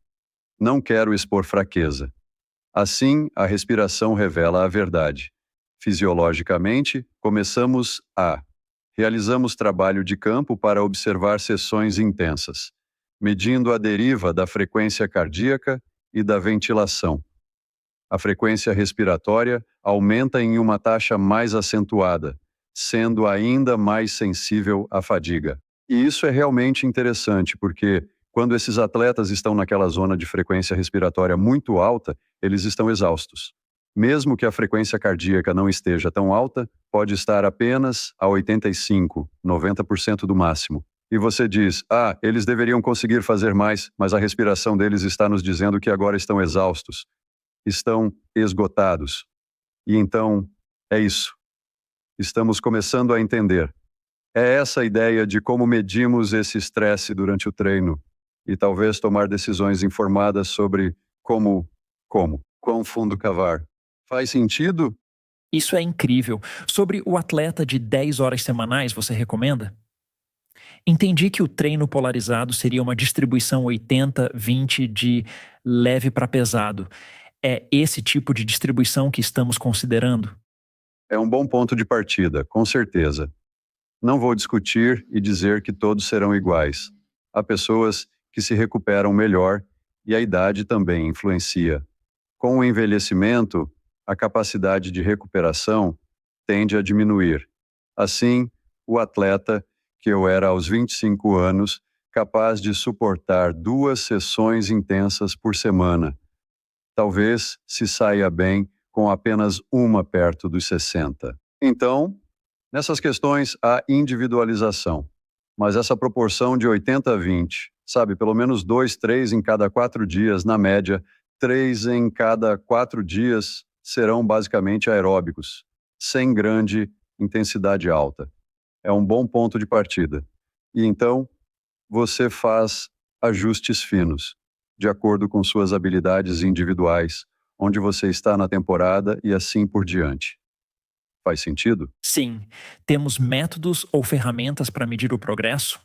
Não quero expor fraqueza. Assim, a respiração revela a verdade. Fisiologicamente, realizamos trabalho de campo para observar sessões intensas, medindo a deriva da frequência cardíaca e da ventilação. A frequência respiratória aumenta em uma taxa mais acentuada, sendo ainda mais sensível à fadiga. E isso é realmente interessante, porque quando esses atletas estão naquela zona de frequência respiratória muito alta, eles estão exaustos. Mesmo que a frequência cardíaca não esteja tão alta, pode estar apenas a 85, 90% do máximo. E você diz, eles deveriam conseguir fazer mais, mas a respiração deles está nos dizendo que agora estão exaustos, estão esgotados. E então, é isso. Estamos começando a entender. É essa a ideia de como medimos esse estresse durante o treino e talvez tomar decisões informadas sobre quão fundo cavar. Faz sentido? Isso é incrível. Sobre o atleta de 10 horas semanais, você recomenda? Entendi que o treino polarizado seria uma distribuição 80-20 de leve para pesado. É esse tipo de distribuição que estamos considerando? É um bom ponto de partida, com certeza. Não vou discutir e dizer que todos serão iguais. Há pessoas que se recuperam melhor e a idade também influencia. Com o envelhecimento, a capacidade de recuperação tende a diminuir. Assim, o atleta que eu era aos 25 anos, capaz de suportar 2 sessões intensas por semana, talvez se saia bem com apenas uma perto dos 60. Então, nessas questões há individualização, mas essa proporção de 80-20, sabe, pelo menos 2, 3 em cada 4 dias, na média, 3 em cada 4 dias serão basicamente aeróbicos, sem grande intensidade alta. É um bom ponto de partida. E então, você faz ajustes finos, de acordo com suas habilidades individuais, onde você está na temporada e assim por diante. Faz sentido? Sim. Temos métodos ou ferramentas para medir o progresso?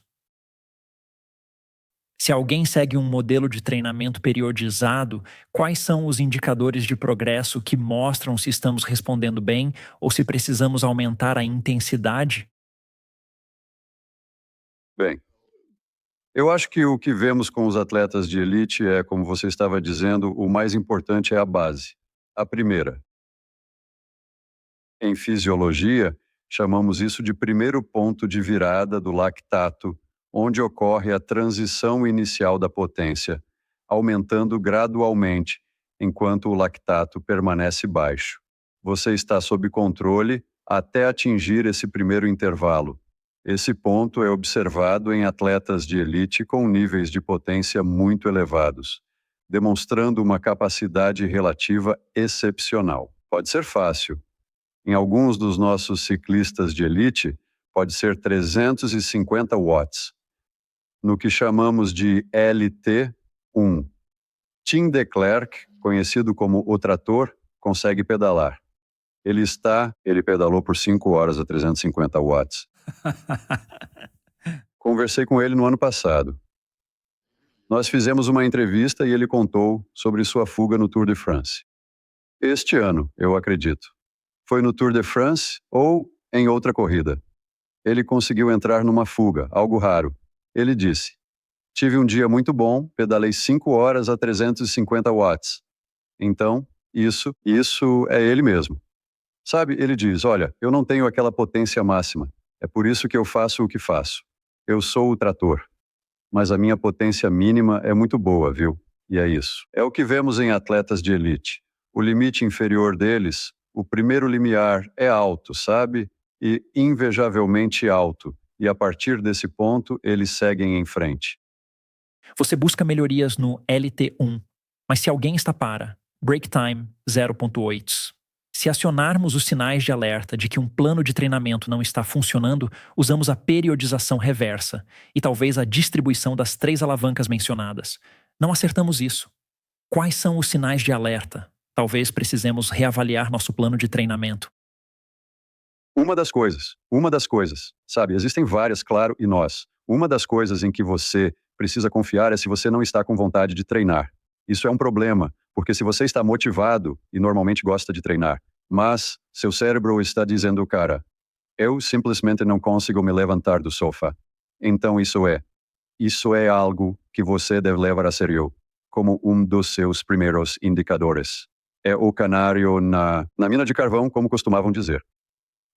Se alguém segue um modelo de treinamento periodizado, quais são os indicadores de progresso que mostram se estamos respondendo bem ou se precisamos aumentar a intensidade? Bem, eu acho que o que vemos com os atletas de elite é, como você estava dizendo, o mais importante é a base. A primeira. Em fisiologia, chamamos isso de primeiro ponto de virada do lactato, onde ocorre a transição inicial da potência, aumentando gradualmente, enquanto o lactato permanece baixo. Você está sob controle até atingir esse primeiro intervalo. Esse ponto é observado em atletas de elite com níveis de potência muito elevados, demonstrando uma capacidade relativa excepcional. Pode ser fácil. Em alguns dos nossos ciclistas de elite, pode ser 350 watts, no que chamamos de LT1. Tim de Klerk, conhecido como o trator, consegue pedalar. Ele pedalou por 5 horas a 350 watts. Conversei com ele no ano passado. Nós fizemos uma entrevista e ele contou sobre sua fuga no Tour de France. Este ano, eu acredito. Foi no Tour de France ou em outra corrida. Ele conseguiu entrar numa fuga, algo raro. Ele disse, tive um dia muito bom, pedalei 5 horas a 350 watts. Então, isso é ele mesmo. Sabe, ele diz, olha, eu não tenho aquela potência máxima. É por isso que eu faço o que faço. Eu sou o trator. Mas a minha potência mínima é muito boa, viu? E é isso. É o que vemos em atletas de elite. O limite inferior deles, o primeiro limiar é alto, sabe? E invejavelmente alto. e a partir desse ponto eles seguem em frente. Você busca melhorias no LT1, mas se alguém está para Break Time 0.8, se acionarmos os sinais de alerta de que um plano de treinamento não está funcionando, usamos a periodização reversa e talvez a distribuição das 3 alavancas mencionadas. Não acertamos isso. Quais são os sinais de alerta? Talvez precisemos reavaliar nosso plano de treinamento. Uma das coisas, sabe, existem várias, claro, e nós. Uma das coisas em que você precisa confiar é se você não está com vontade de treinar. Isso é um problema, porque se você está motivado e normalmente gosta de treinar, mas seu cérebro está dizendo, cara, eu simplesmente não consigo me levantar do sofá. Então isso é algo que você deve levar a sério, como um dos seus primeiros indicadores. É o canário na mina de carvão, como costumavam dizer.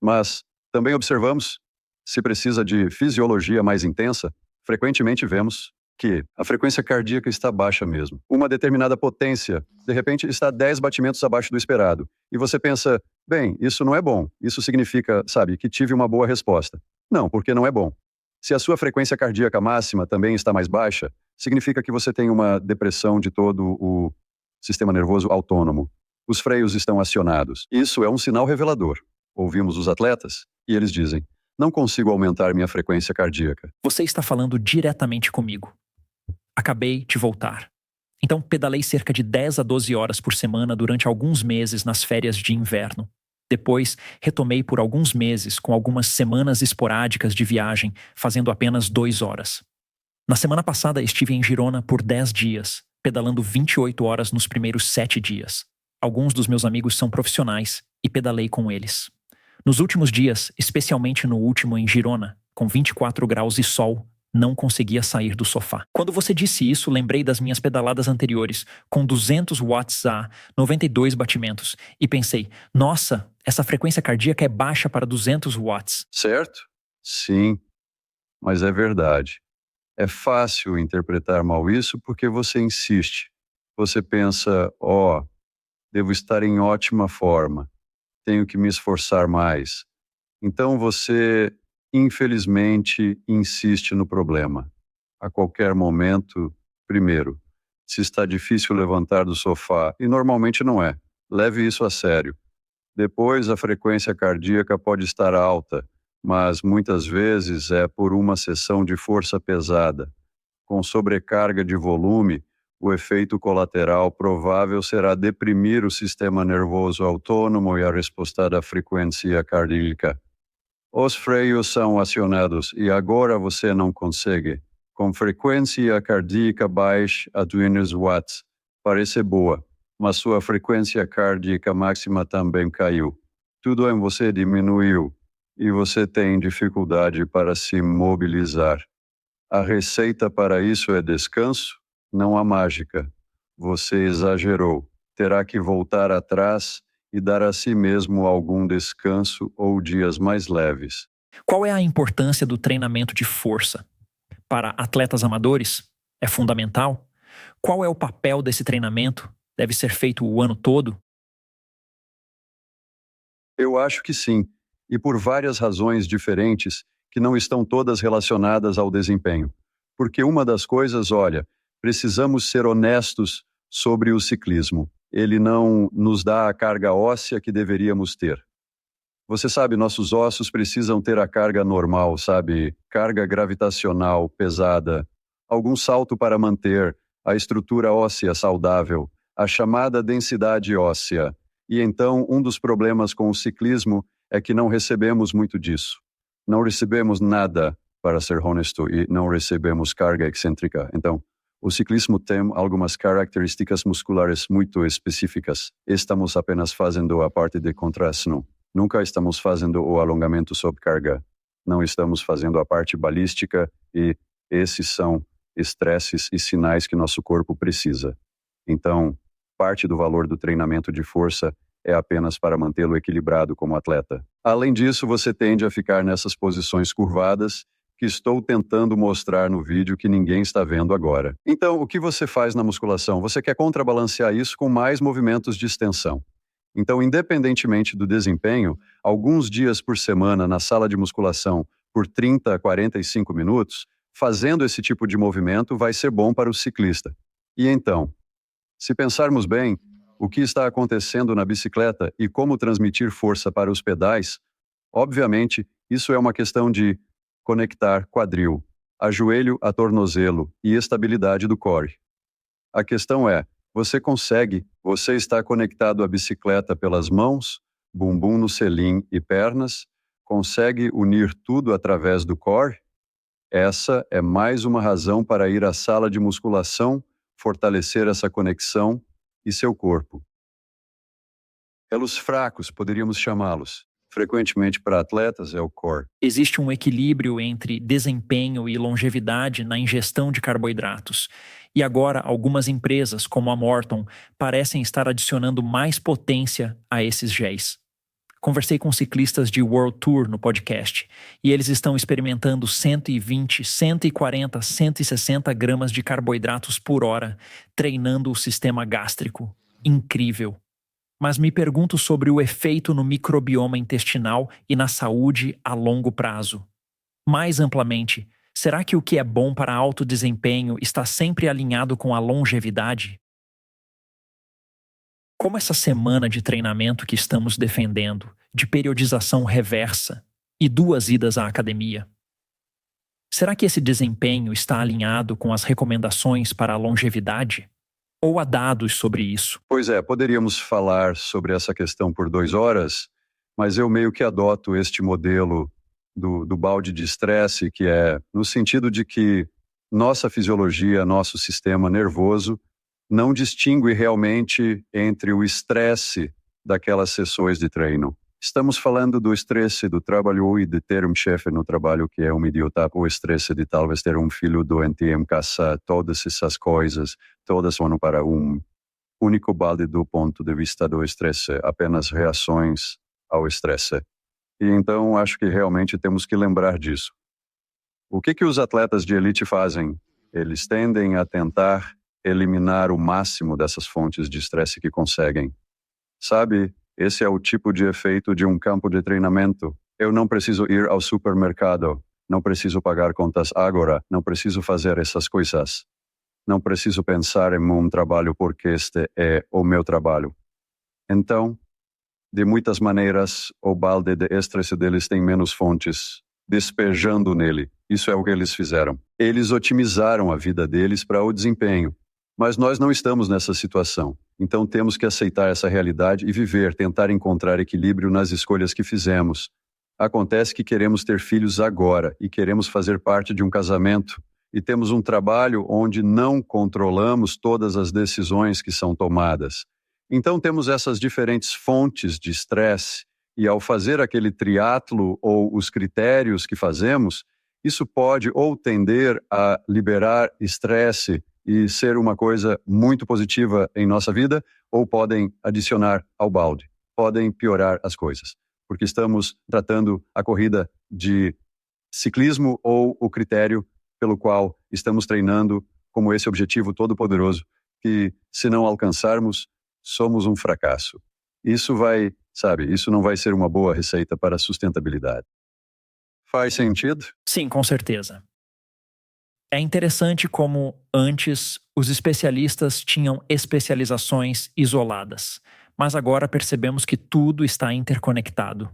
Mas também observamos, se precisa de fisiologia mais intensa, frequentemente vemos que a frequência cardíaca está baixa mesmo. Uma determinada potência, de repente, está 10 batimentos abaixo do esperado. E você pensa, bem, isso não é bom. Isso significa, sabe, que tive uma boa resposta. Não, porque não é bom. Se a sua frequência cardíaca máxima também está mais baixa, significa que você tem uma depressão de todo o sistema nervoso autônomo. Os freios estão acionados. Isso é um sinal revelador. Ouvimos os atletas e eles dizem, não consigo aumentar minha frequência cardíaca. Você está falando diretamente comigo. Acabei de voltar. Então pedalei cerca de 10 a 12 horas por semana durante alguns meses nas férias de inverno. Depois, retomei por alguns meses com algumas semanas esporádicas de viagem, fazendo apenas 2 horas. Na semana passada estive em Girona por 10 dias, pedalando 28 horas nos primeiros 7 dias. Alguns dos meus amigos são profissionais e pedalei com eles. Nos últimos dias, especialmente no último em Girona, com 24 graus e sol, não conseguia sair do sofá. Quando você disse isso, lembrei das minhas pedaladas anteriores, com 200 watts a 92 batimentos, e pensei, nossa, essa frequência cardíaca é baixa para 200 watts. Certo? Sim, mas é verdade. É fácil interpretar mal isso porque você insiste. Você pensa, devo estar em ótima forma, tenho que me esforçar mais. Então você, infelizmente, insiste no problema. A qualquer momento, primeiro, se está difícil levantar do sofá, e normalmente não é, leve isso a sério. Depois, a frequência cardíaca pode estar alta, mas muitas vezes é por uma sessão de força pesada. Com sobrecarga de volume, o efeito colateral provável será deprimir o sistema nervoso autônomo e a resposta da frequência cardíaca. Os freios são acionados e agora você não consegue. Com frequência cardíaca baixa a 200 watts, parece boa, mas sua frequência cardíaca máxima também caiu. Tudo em você diminuiu e você tem dificuldade para se mobilizar. A receita para isso é descanso? Não há mágica. Você exagerou. Terá que voltar atrás e dar a si mesmo algum descanso ou dias mais leves. Qual é a importância do treinamento de força? Para atletas amadores? É fundamental? Qual é o papel desse treinamento? Deve ser feito o ano todo? Eu acho que sim, e por várias razões diferentes que não estão todas relacionadas ao desempenho. Porque uma das coisas, precisamos ser honestos sobre o ciclismo. Ele não nos dá a carga óssea que deveríamos ter. Você sabe, nossos ossos precisam ter a carga normal, sabe? Carga gravitacional pesada, algum salto para manter a estrutura óssea saudável, a chamada densidade óssea. E então, um dos problemas com o ciclismo é que não recebemos muito disso. Não recebemos nada, para ser honesto, e não recebemos carga excêntrica. Então, o ciclismo tem algumas características musculares muito específicas. Estamos apenas fazendo a parte de contração. Nunca estamos fazendo o alongamento sob carga. Não estamos fazendo a parte balística e esses são estresses e sinais que nosso corpo precisa. Então, parte do valor do treinamento de força é apenas para mantê-lo equilibrado como atleta. Além disso, você tende a ficar nessas posições curvadas que estou tentando mostrar no vídeo que ninguém está vendo agora. Então, o que você faz na musculação? Você quer contrabalancear isso com mais movimentos de extensão. Então, independentemente do desempenho, alguns dias por semana na sala de musculação, por 30 a 45 minutos, fazendo esse tipo de movimento vai ser bom para o ciclista. E então, se pensarmos bem, o que está acontecendo na bicicleta e como transmitir força para os pedais, obviamente, isso é uma questão de conectar quadril, ajoelho a tornozelo e estabilidade do core. A questão é, você está conectado à bicicleta pelas mãos, bumbum no selim e pernas, consegue unir tudo através do core? Essa é mais uma razão para ir à sala de musculação, fortalecer essa conexão e seu corpo. Elos fracos, poderíamos chamá-los. Frequentemente para atletas é o core. Existe um equilíbrio entre desempenho e longevidade na ingestão de carboidratos. E agora, algumas empresas, como a Morton, parecem estar adicionando mais potência a esses géis. Conversei com ciclistas de World Tour no podcast, e eles estão experimentando 120, 140, 160 gramas de carboidratos por hora, treinando o sistema gástrico. Incrível! Mas me pergunto sobre o efeito no microbioma intestinal e na saúde a longo prazo. Mais amplamente, será que o que é bom para alto desempenho está sempre alinhado com a longevidade? Como essa semana de treinamento que estamos defendendo, de periodização reversa e 2 idas à academia? Será que esse desempenho está alinhado com as recomendações para a longevidade? Ou há dados sobre isso? Pois é, poderíamos falar sobre essa questão por 2 horas, mas eu meio que adoto este modelo do balde de estresse, que é no sentido de que nossa fisiologia, nosso sistema nervoso, não distingue realmente entre o estresse daquelas sessões de treino. Estamos falando do estresse do trabalho e de ter um chefe no trabalho que é um idiota, o estresse de talvez ter um filho doente em casa, todas essas coisas, todas vão para um único balde do ponto de vista do estresse, apenas reações ao estresse. E então acho que realmente temos que lembrar disso. O que os atletas de elite fazem? Eles tendem a tentar eliminar o máximo dessas fontes de estresse que conseguem. Sabe, esse é o tipo de efeito de um campo de treinamento. Eu não preciso ir ao supermercado, não preciso pagar contas agora, não preciso fazer essas coisas. Não preciso pensar em um trabalho porque este é o meu trabalho. Então, de muitas maneiras, o balde de estresse deles tem menos fontes despejando nele. Isso é o que eles fizeram. Eles otimizaram a vida deles para o desempenho. Mas nós não estamos nessa situação. Então temos que aceitar essa realidade e viver, tentar encontrar equilíbrio nas escolhas que fizemos. Acontece que queremos ter filhos agora e queremos fazer parte de um casamento e temos um trabalho onde não controlamos todas as decisões que são tomadas. Então temos essas diferentes fontes de estresse e ao fazer aquele triatlo ou os critérios que fazemos, isso pode ou tender a liberar estresse e ser uma coisa muito positiva em nossa vida, ou podem adicionar ao balde, podem piorar as coisas, porque estamos tratando a corrida de ciclismo ou o critério pelo qual estamos treinando como esse objetivo todo-poderoso, que se não alcançarmos, somos um fracasso. Isso não vai ser uma boa receita para a sustentabilidade. Faz sentido? Sim, com certeza. É interessante como, antes, os especialistas tinham especializações isoladas, mas agora percebemos que tudo está interconectado.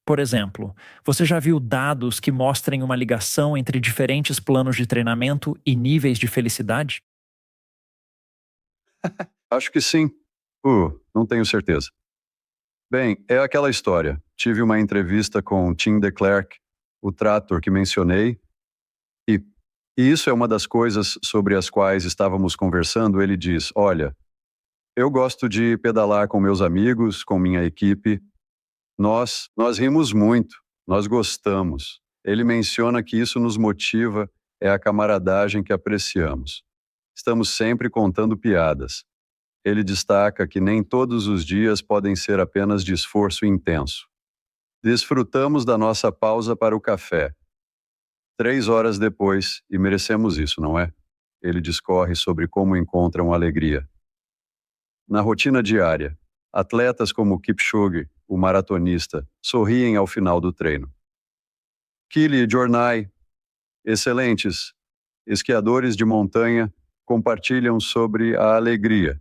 Por exemplo, você já viu dados que mostrem uma ligação entre diferentes planos de treinamento e níveis de felicidade? Acho que sim. Não tenho certeza. Bem, é aquela história. Tive uma entrevista com Tim DeClercq, o trator que mencionei, e isso é uma das coisas sobre as quais estávamos conversando. Ele diz, olha, eu gosto de pedalar com meus amigos, com minha equipe. Nós rimos muito, nós gostamos. Ele menciona que isso nos motiva, é a camaradagem que apreciamos. Estamos sempre contando piadas. Ele destaca que nem todos os dias podem ser apenas de esforço intenso. Desfrutamos da nossa pausa para o café. 3 horas depois, e merecemos isso, não é? Ele discorre sobre como encontram alegria. Na rotina diária, atletas como Kipchoge o maratonista, sorriem ao final do treino. Kili e Jornai, excelentes esquiadores de montanha, compartilham sobre a alegria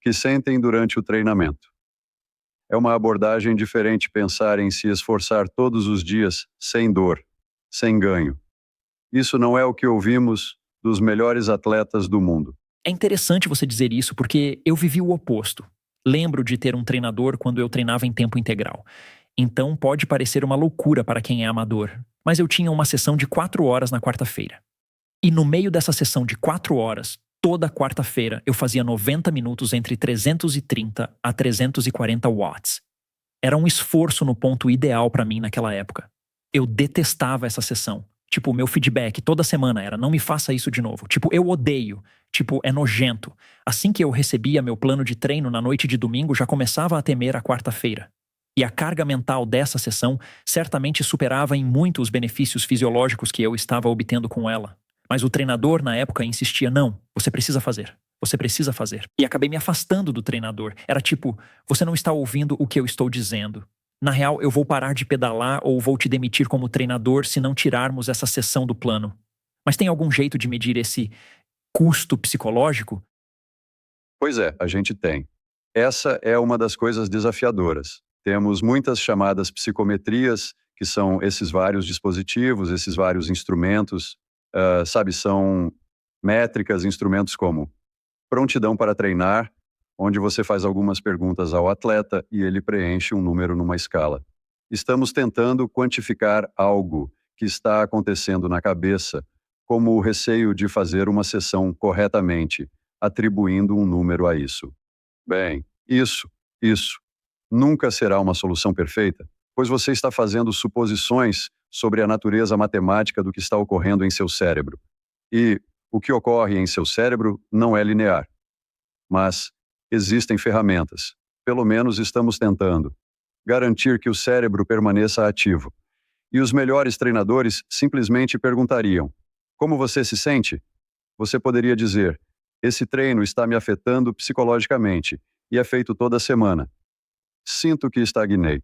que sentem durante o treinamento. É uma abordagem diferente pensar em se esforçar todos os dias sem dor, sem ganho. Isso não é o que ouvimos dos melhores atletas do mundo. É interessante você dizer isso porque eu vivi o oposto. Lembro de ter um treinador quando eu treinava em tempo integral. Então pode parecer uma loucura para quem é amador, mas eu tinha uma sessão de 4 horas na quarta-feira. E no meio dessa sessão de 4 horas, toda quarta-feira eu fazia 90 minutos entre 330 a 340 watts. Era um esforço no ponto ideal para mim naquela época. Eu detestava essa sessão. Tipo, o meu feedback toda semana era: não me faça isso de novo. Tipo, eu odeio. Tipo, é nojento. Assim que eu recebia meu plano de treino na noite de domingo, já começava a temer a quarta-feira. E a carga mental dessa sessão certamente superava em muito os benefícios fisiológicos que eu estava obtendo com ela. Mas o treinador, na época, insistia: não, você precisa fazer. Você precisa fazer. E acabei me afastando do treinador. Era tipo: você não está ouvindo o que eu estou dizendo. Na real, eu vou parar de pedalar ou vou te demitir como treinador se não tirarmos essa sessão do plano. Mas tem algum jeito de medir esse custo psicológico? Pois é, a gente tem. Essa é uma das coisas desafiadoras. Temos muitas chamadas psicometrias, que são esses vários dispositivos, esses vários instrumentos, são métricas, instrumentos como prontidão para treinar, onde você faz algumas perguntas ao atleta e ele preenche um número numa escala. Estamos tentando quantificar algo que está acontecendo na cabeça, como o receio de fazer uma sessão corretamente, atribuindo um número a isso. Bem, isso nunca será uma solução perfeita, pois você está fazendo suposições sobre a natureza matemática do que está ocorrendo em seu cérebro. E o que ocorre em seu cérebro não é linear. Mas existem ferramentas, pelo menos estamos tentando, garantir que o cérebro permaneça ativo. E os melhores treinadores simplesmente perguntariam: como você se sente? Você poderia dizer: esse treino está me afetando psicologicamente e é feito toda semana. Sinto que estagnei.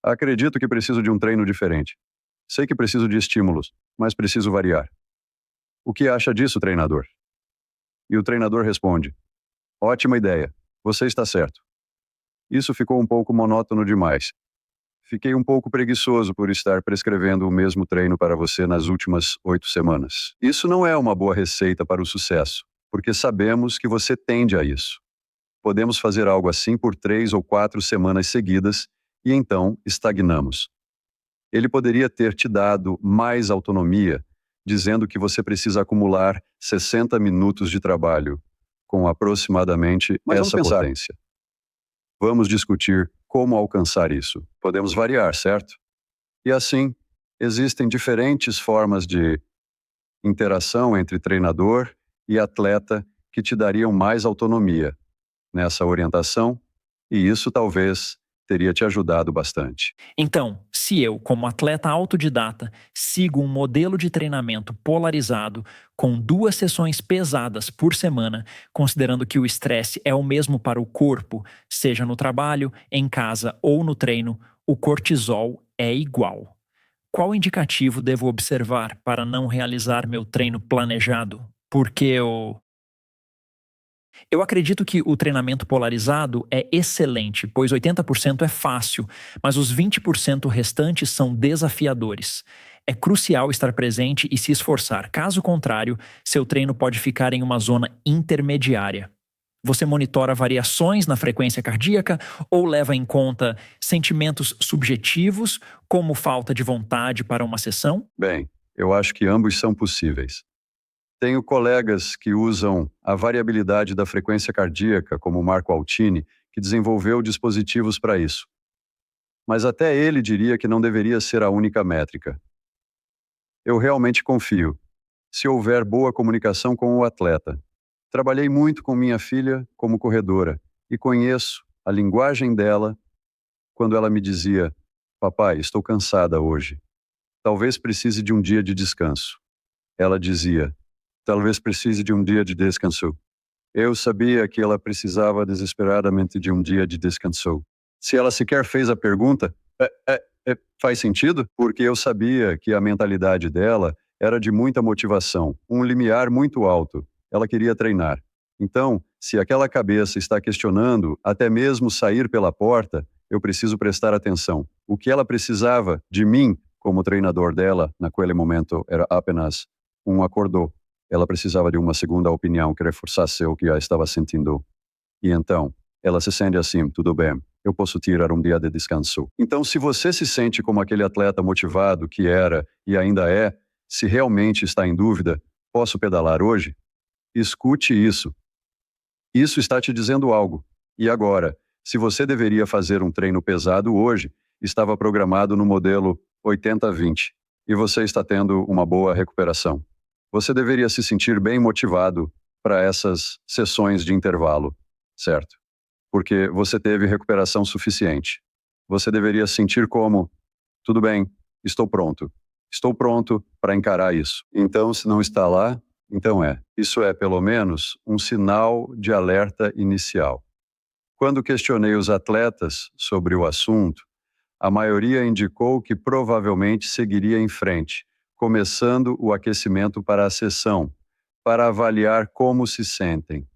Acredito que preciso de um treino diferente. Sei que preciso de estímulos, mas preciso variar. O que acha disso, treinador? E o treinador responde: ótima ideia. Você está certo. Isso ficou um pouco monótono demais. Fiquei um pouco preguiçoso por estar prescrevendo o mesmo treino para você nas últimas 8 semanas. Isso não é uma boa receita para o sucesso, porque sabemos que você tende a isso. Podemos fazer algo assim por 3 ou 4 semanas seguidas e então estagnamos. Ele poderia ter te dado mais autonomia, dizendo que você precisa acumular 60 minutos de trabalho, com aproximadamente essa potência. Vamos discutir como alcançar isso. Podemos variar, certo? E assim, existem diferentes formas de interação entre treinador e atleta que te dariam mais autonomia nessa orientação, e isso talvez teria te ajudado bastante. Então, se eu, como atleta autodidata, sigo um modelo de treinamento polarizado com 2 sessões pesadas por semana, considerando que o estresse é o mesmo para o corpo, seja no trabalho, em casa ou no treino, o cortisol é igual. Qual indicativo devo observar para não realizar meu treino planejado? Porque eu acredito que o treinamento polarizado é excelente, pois 80% é fácil, mas os 20% restantes são desafiadores. É crucial estar presente e se esforçar, caso contrário, seu treino pode ficar em uma zona intermediária. Você monitora variações na frequência cardíaca ou leva em conta sentimentos subjetivos, como falta de vontade para uma sessão? Bem, eu acho que ambos são possíveis. Tenho colegas que usam a variabilidade da frequência cardíaca, como o Marco Altini, que desenvolveu dispositivos para isso. Mas até ele diria que não deveria ser a única métrica. Eu realmente confio, se houver boa comunicação com o atleta. Trabalhei muito com minha filha como corredora e conheço a linguagem dela quando ela me dizia: papai, estou cansada hoje. Talvez precise de um dia de descanso. Ela dizia: talvez precise de um dia de descanso. Eu sabia que ela precisava desesperadamente de um dia de descanso. Se ela sequer fez a pergunta, faz sentido? Porque eu sabia que a mentalidade dela era de muita motivação, um limiar muito alto. Ela queria treinar. Então, se aquela cabeça está questionando até mesmo sair pela porta, eu preciso prestar atenção. O que ela precisava de mim, como treinador dela, naquele momento, era apenas um acordou. Ela precisava de uma segunda opinião que reforçasse o que ela estava sentindo. E então, ela se sente assim, tudo bem, eu posso tirar um dia de descanso. Então, se você se sente como aquele atleta motivado que era e ainda é, se realmente está em dúvida, posso pedalar hoje? Escute isso. Isso está te dizendo algo. E agora, se você deveria fazer um treino pesado hoje, estava programado no modelo 80-20, e você está tendo uma boa recuperação. Você deveria se sentir bem motivado para essas sessões de intervalo, certo? Porque você teve recuperação suficiente. Você deveria sentir como, tudo bem, estou pronto. Estou pronto para encarar isso. Então, se não está lá, então isso é, pelo menos, um sinal de alerta inicial. Quando questionei os atletas sobre o assunto, a maioria indicou que provavelmente seguiria em frente, começando o aquecimento para a sessão, para avaliar como se sentem.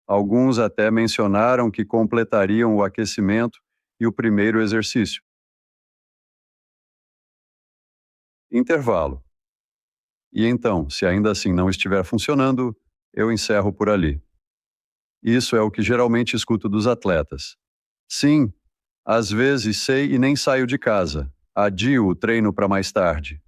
Alguns até mencionaram que completariam o aquecimento e o primeiro exercício. Intervalo. E então, se ainda assim não estiver funcionando, eu encerro por ali. Isso é o que geralmente escuto dos atletas. Sim, às vezes sei e nem saio de casa, adio o treino para mais tarde.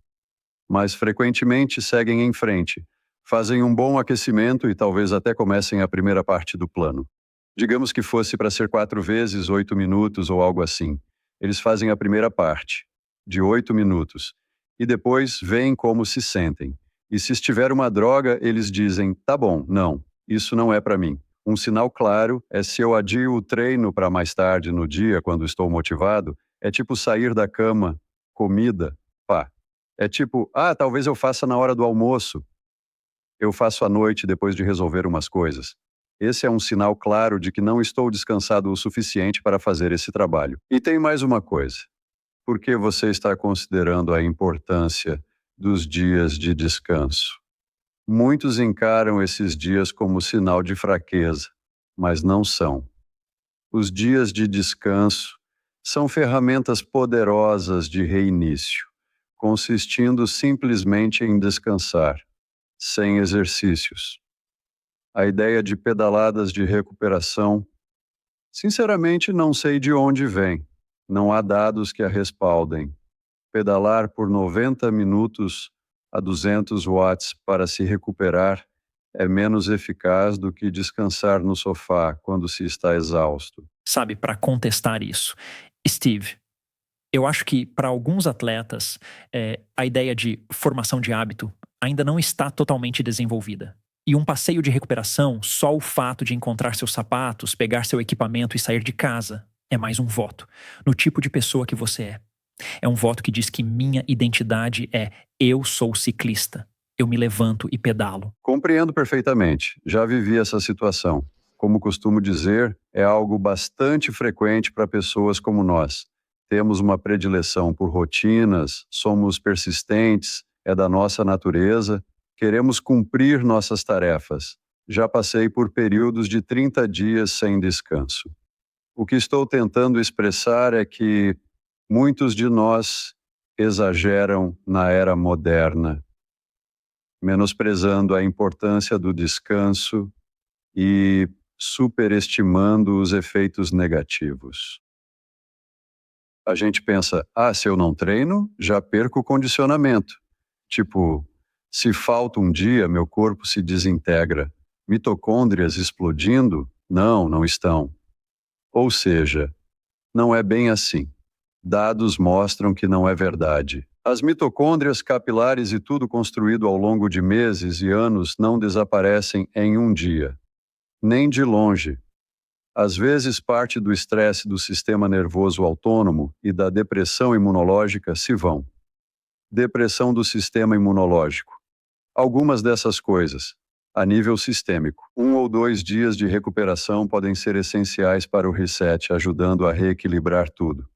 Mas frequentemente seguem em frente, fazem um bom aquecimento e talvez até comecem a primeira parte do plano. Digamos que fosse para ser 4 vezes 8 minutos ou algo assim. Eles fazem a primeira parte, de 8 minutos, e depois veem como se sentem. E se estiver uma droga, eles dizem, tá bom, não, isso não é para mim. Um sinal claro é se eu adio o treino para mais tarde no dia, quando estou motivado, é tipo sair da cama, comida, pá. É tipo, talvez eu faça na hora do almoço. Eu faço à noite depois de resolver umas coisas. Esse é um sinal claro de que não estou descansado o suficiente para fazer esse trabalho. E tem mais uma coisa. Por que você está considerando a importância dos dias de descanso? Muitos encaram esses dias como sinal de fraqueza, mas não são. Os dias de descanso são ferramentas poderosas de reinício, consistindo simplesmente em descansar, sem exercícios. A ideia de pedaladas de recuperação, sinceramente não sei de onde vem. Não há dados que a respaldem. Pedalar por 90 minutos a 200 watts para se recuperar é menos eficaz do que descansar no sofá quando se está exausto. Sabe, para contestar isso, Steve, eu acho que para alguns atletas a ideia de formação de hábito ainda não está totalmente desenvolvida. E um passeio de recuperação, só o fato de encontrar seus sapatos, pegar seu equipamento e sair de casa, é mais um voto no tipo de pessoa que você é. É um voto que diz que minha identidade é eu sou ciclista. Eu me levanto e pedalo. Compreendo perfeitamente. Já vivi essa situação. Como costumo dizer, é algo bastante frequente para pessoas como nós. Temos uma predileção por rotinas, somos persistentes, é da nossa natureza, queremos cumprir nossas tarefas. Já passei por períodos de 30 dias sem descanso. O que estou tentando expressar é que muitos de nós exageram na era moderna, menosprezando a importância do descanso e superestimando os efeitos negativos. A gente pensa, se eu não treino, já perco o condicionamento. Tipo, se falta um dia, meu corpo se desintegra. Mitocôndrias explodindo? Não estão. Ou seja, não é bem assim. Dados mostram que não é verdade. As mitocôndrias, capilares e tudo construído ao longo de meses e anos não desaparecem em um dia. Nem de longe. Às vezes, parte do estresse do sistema nervoso autônomo e da depressão imunológica se vão. Depressão do sistema imunológico. Algumas dessas coisas. a nível sistêmico. 1 ou 2 dias de recuperação podem ser essenciais para o reset, ajudando a reequilibrar tudo.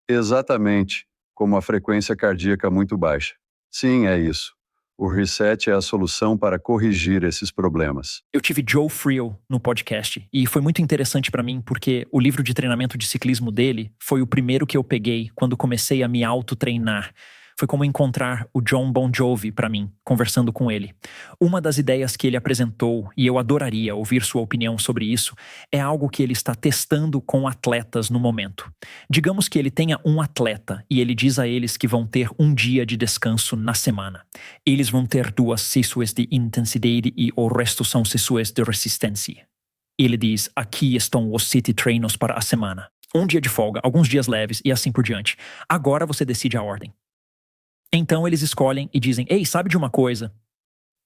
Exatamente como a frequência cardíaca muito baixa. Sim, é isso. O reset é a solução para corrigir esses problemas. Eu tive Joe Friel no podcast e foi muito interessante para mim porque o livro de treinamento de ciclismo dele foi o primeiro que eu peguei quando comecei a me auto-treinar. Foi como encontrar o John Bon Jovi para mim, conversando com ele. Uma das ideias que ele apresentou, e eu adoraria ouvir sua opinião sobre isso, é algo que ele está testando com atletas no momento. Digamos que ele tenha um atleta e ele diz a eles que vão ter um dia de descanso na semana. Eles vão ter 2 sessões de intensidade e o resto são sessões de resistência. Ele diz, aqui estão os 7 treinos para a semana. Um dia de folga, alguns dias leves e assim por diante. Agora você decide a ordem. Então eles escolhem e dizem, ei, sabe de uma coisa?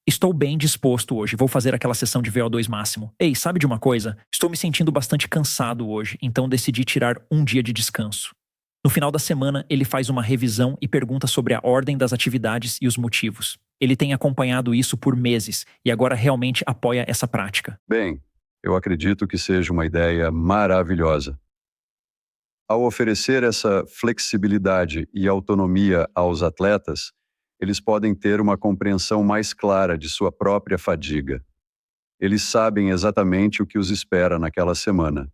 Estou bem disposto hoje, vou fazer aquela sessão de VO2 máximo. Ei, sabe de uma coisa? Estou me sentindo bastante cansado hoje, então decidi tirar um dia de descanso. No final da semana, ele faz uma revisão e pergunta sobre a ordem das atividades e os motivos. Ele tem acompanhado isso por meses e agora realmente apoia essa prática. Bem, eu acredito que seja uma ideia maravilhosa. Ao oferecer essa flexibilidade e autonomia aos atletas, eles podem ter uma compreensão mais clara de sua própria fadiga. Eles sabem exatamente o que os espera naquela semana.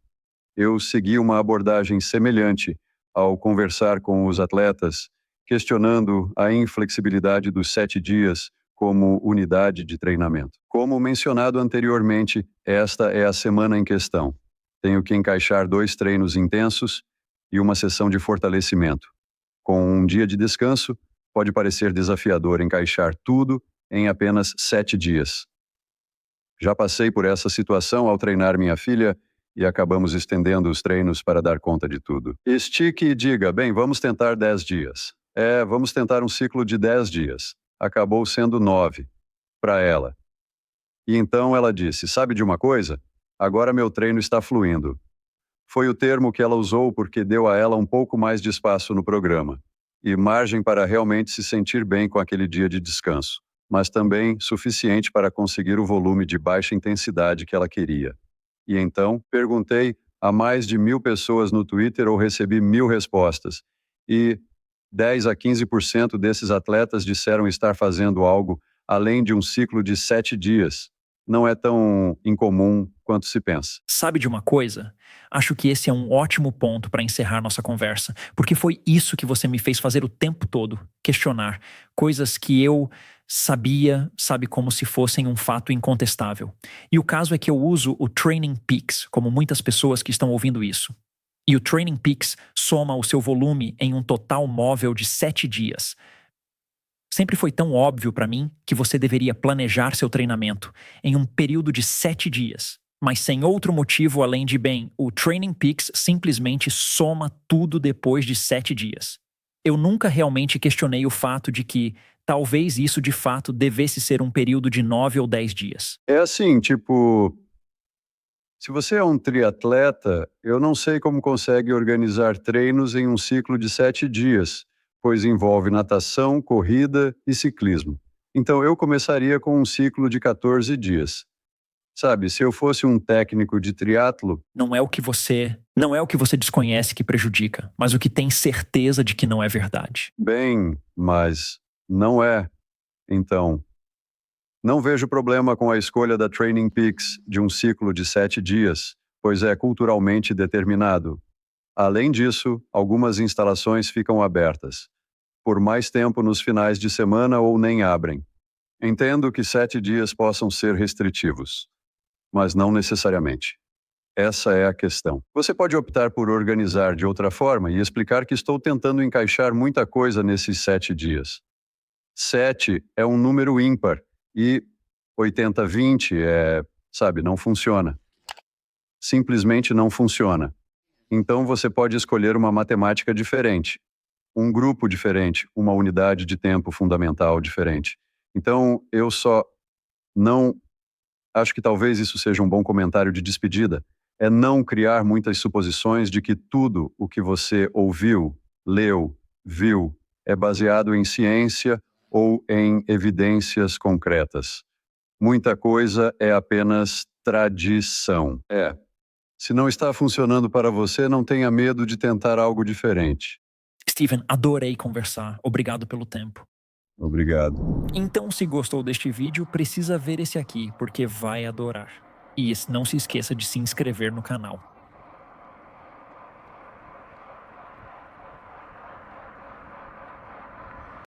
Eu segui uma abordagem semelhante ao conversar com os atletas, questionando a inflexibilidade dos 7 dias como unidade de treinamento. Como mencionado anteriormente, esta é a semana em questão. Tenho que encaixar 2 treinos intensos e uma sessão de fortalecimento. Com um dia de descanso, pode parecer desafiador encaixar tudo em apenas 7 dias. Já passei por essa situação ao treinar minha filha e acabamos estendendo os treinos para dar conta de tudo. Estique e diga, bem, vamos tentar 10 dias. Vamos tentar um ciclo de 10 dias. Acabou sendo 9 para ela. E então ela disse, sabe de uma coisa? Agora meu treino está fluindo. Foi o termo que ela usou porque deu a ela um pouco mais de espaço no programa e margem para realmente se sentir bem com aquele dia de descanso, mas também suficiente para conseguir o volume de baixa intensidade que ela queria. E então, perguntei a mais de 1.000 pessoas no Twitter ou recebi 1.000 respostas. E 10 a 15% desses atletas disseram estar fazendo algo além de um ciclo de 7 dias. Não é tão incomum quanto se pensa. Sabe de uma coisa? Acho que esse é um ótimo ponto para encerrar nossa conversa, porque foi isso que você me fez fazer o tempo todo, questionar coisas que eu sabia, sabe, como se fossem um fato incontestável. E o caso é que eu uso o Training Peaks, como muitas pessoas que estão ouvindo isso. E o Training Peaks soma o seu volume em um total móvel de 7 dias. Sempre foi tão óbvio para mim que você deveria planejar seu treinamento em um período de 7 dias, mas sem outro motivo além de, bem, o Training Peaks simplesmente soma tudo depois de 7 dias. Eu nunca realmente questionei o fato de que talvez isso de fato devesse ser um período de 9 ou 10 dias. É assim, tipo, se você é um triatleta, eu não sei como consegue organizar treinos em um ciclo de 7 dias, pois envolve natação, corrida e ciclismo. Então eu começaria com um ciclo de 14 dias. Sabe, se eu fosse um técnico de triatlo... Não é o que você desconhece que prejudica, mas o que tem certeza de que não é verdade. Bem, mas não é. Então, não vejo problema com a escolha da Training Peaks de um ciclo de 7 dias, pois é culturalmente determinado. Além disso, algumas instalações ficam abertas por mais tempo nos finais de semana ou nem abrem. Entendo que 7 dias possam ser restritivos, mas não necessariamente. Essa é a questão. Você pode optar por organizar de outra forma e explicar que estou tentando encaixar muita coisa nesses 7 dias. 7 é um número ímpar e 80-20 não funciona. Simplesmente não funciona. Então você pode escolher uma matemática diferente, um grupo diferente, uma unidade de tempo fundamental diferente. Então eu só não... Acho que talvez isso seja um bom comentário de despedida. É não criar muitas suposições de que tudo o que você ouviu, leu, viu, é baseado em ciência ou em evidências concretas. Muita coisa é apenas tradição. Se não está funcionando para você, não tenha medo de tentar algo diferente. Steven, adorei conversar. Obrigado pelo tempo. Obrigado. Então, se gostou deste vídeo, precisa ver esse aqui, porque vai adorar. E não se esqueça de se inscrever no canal.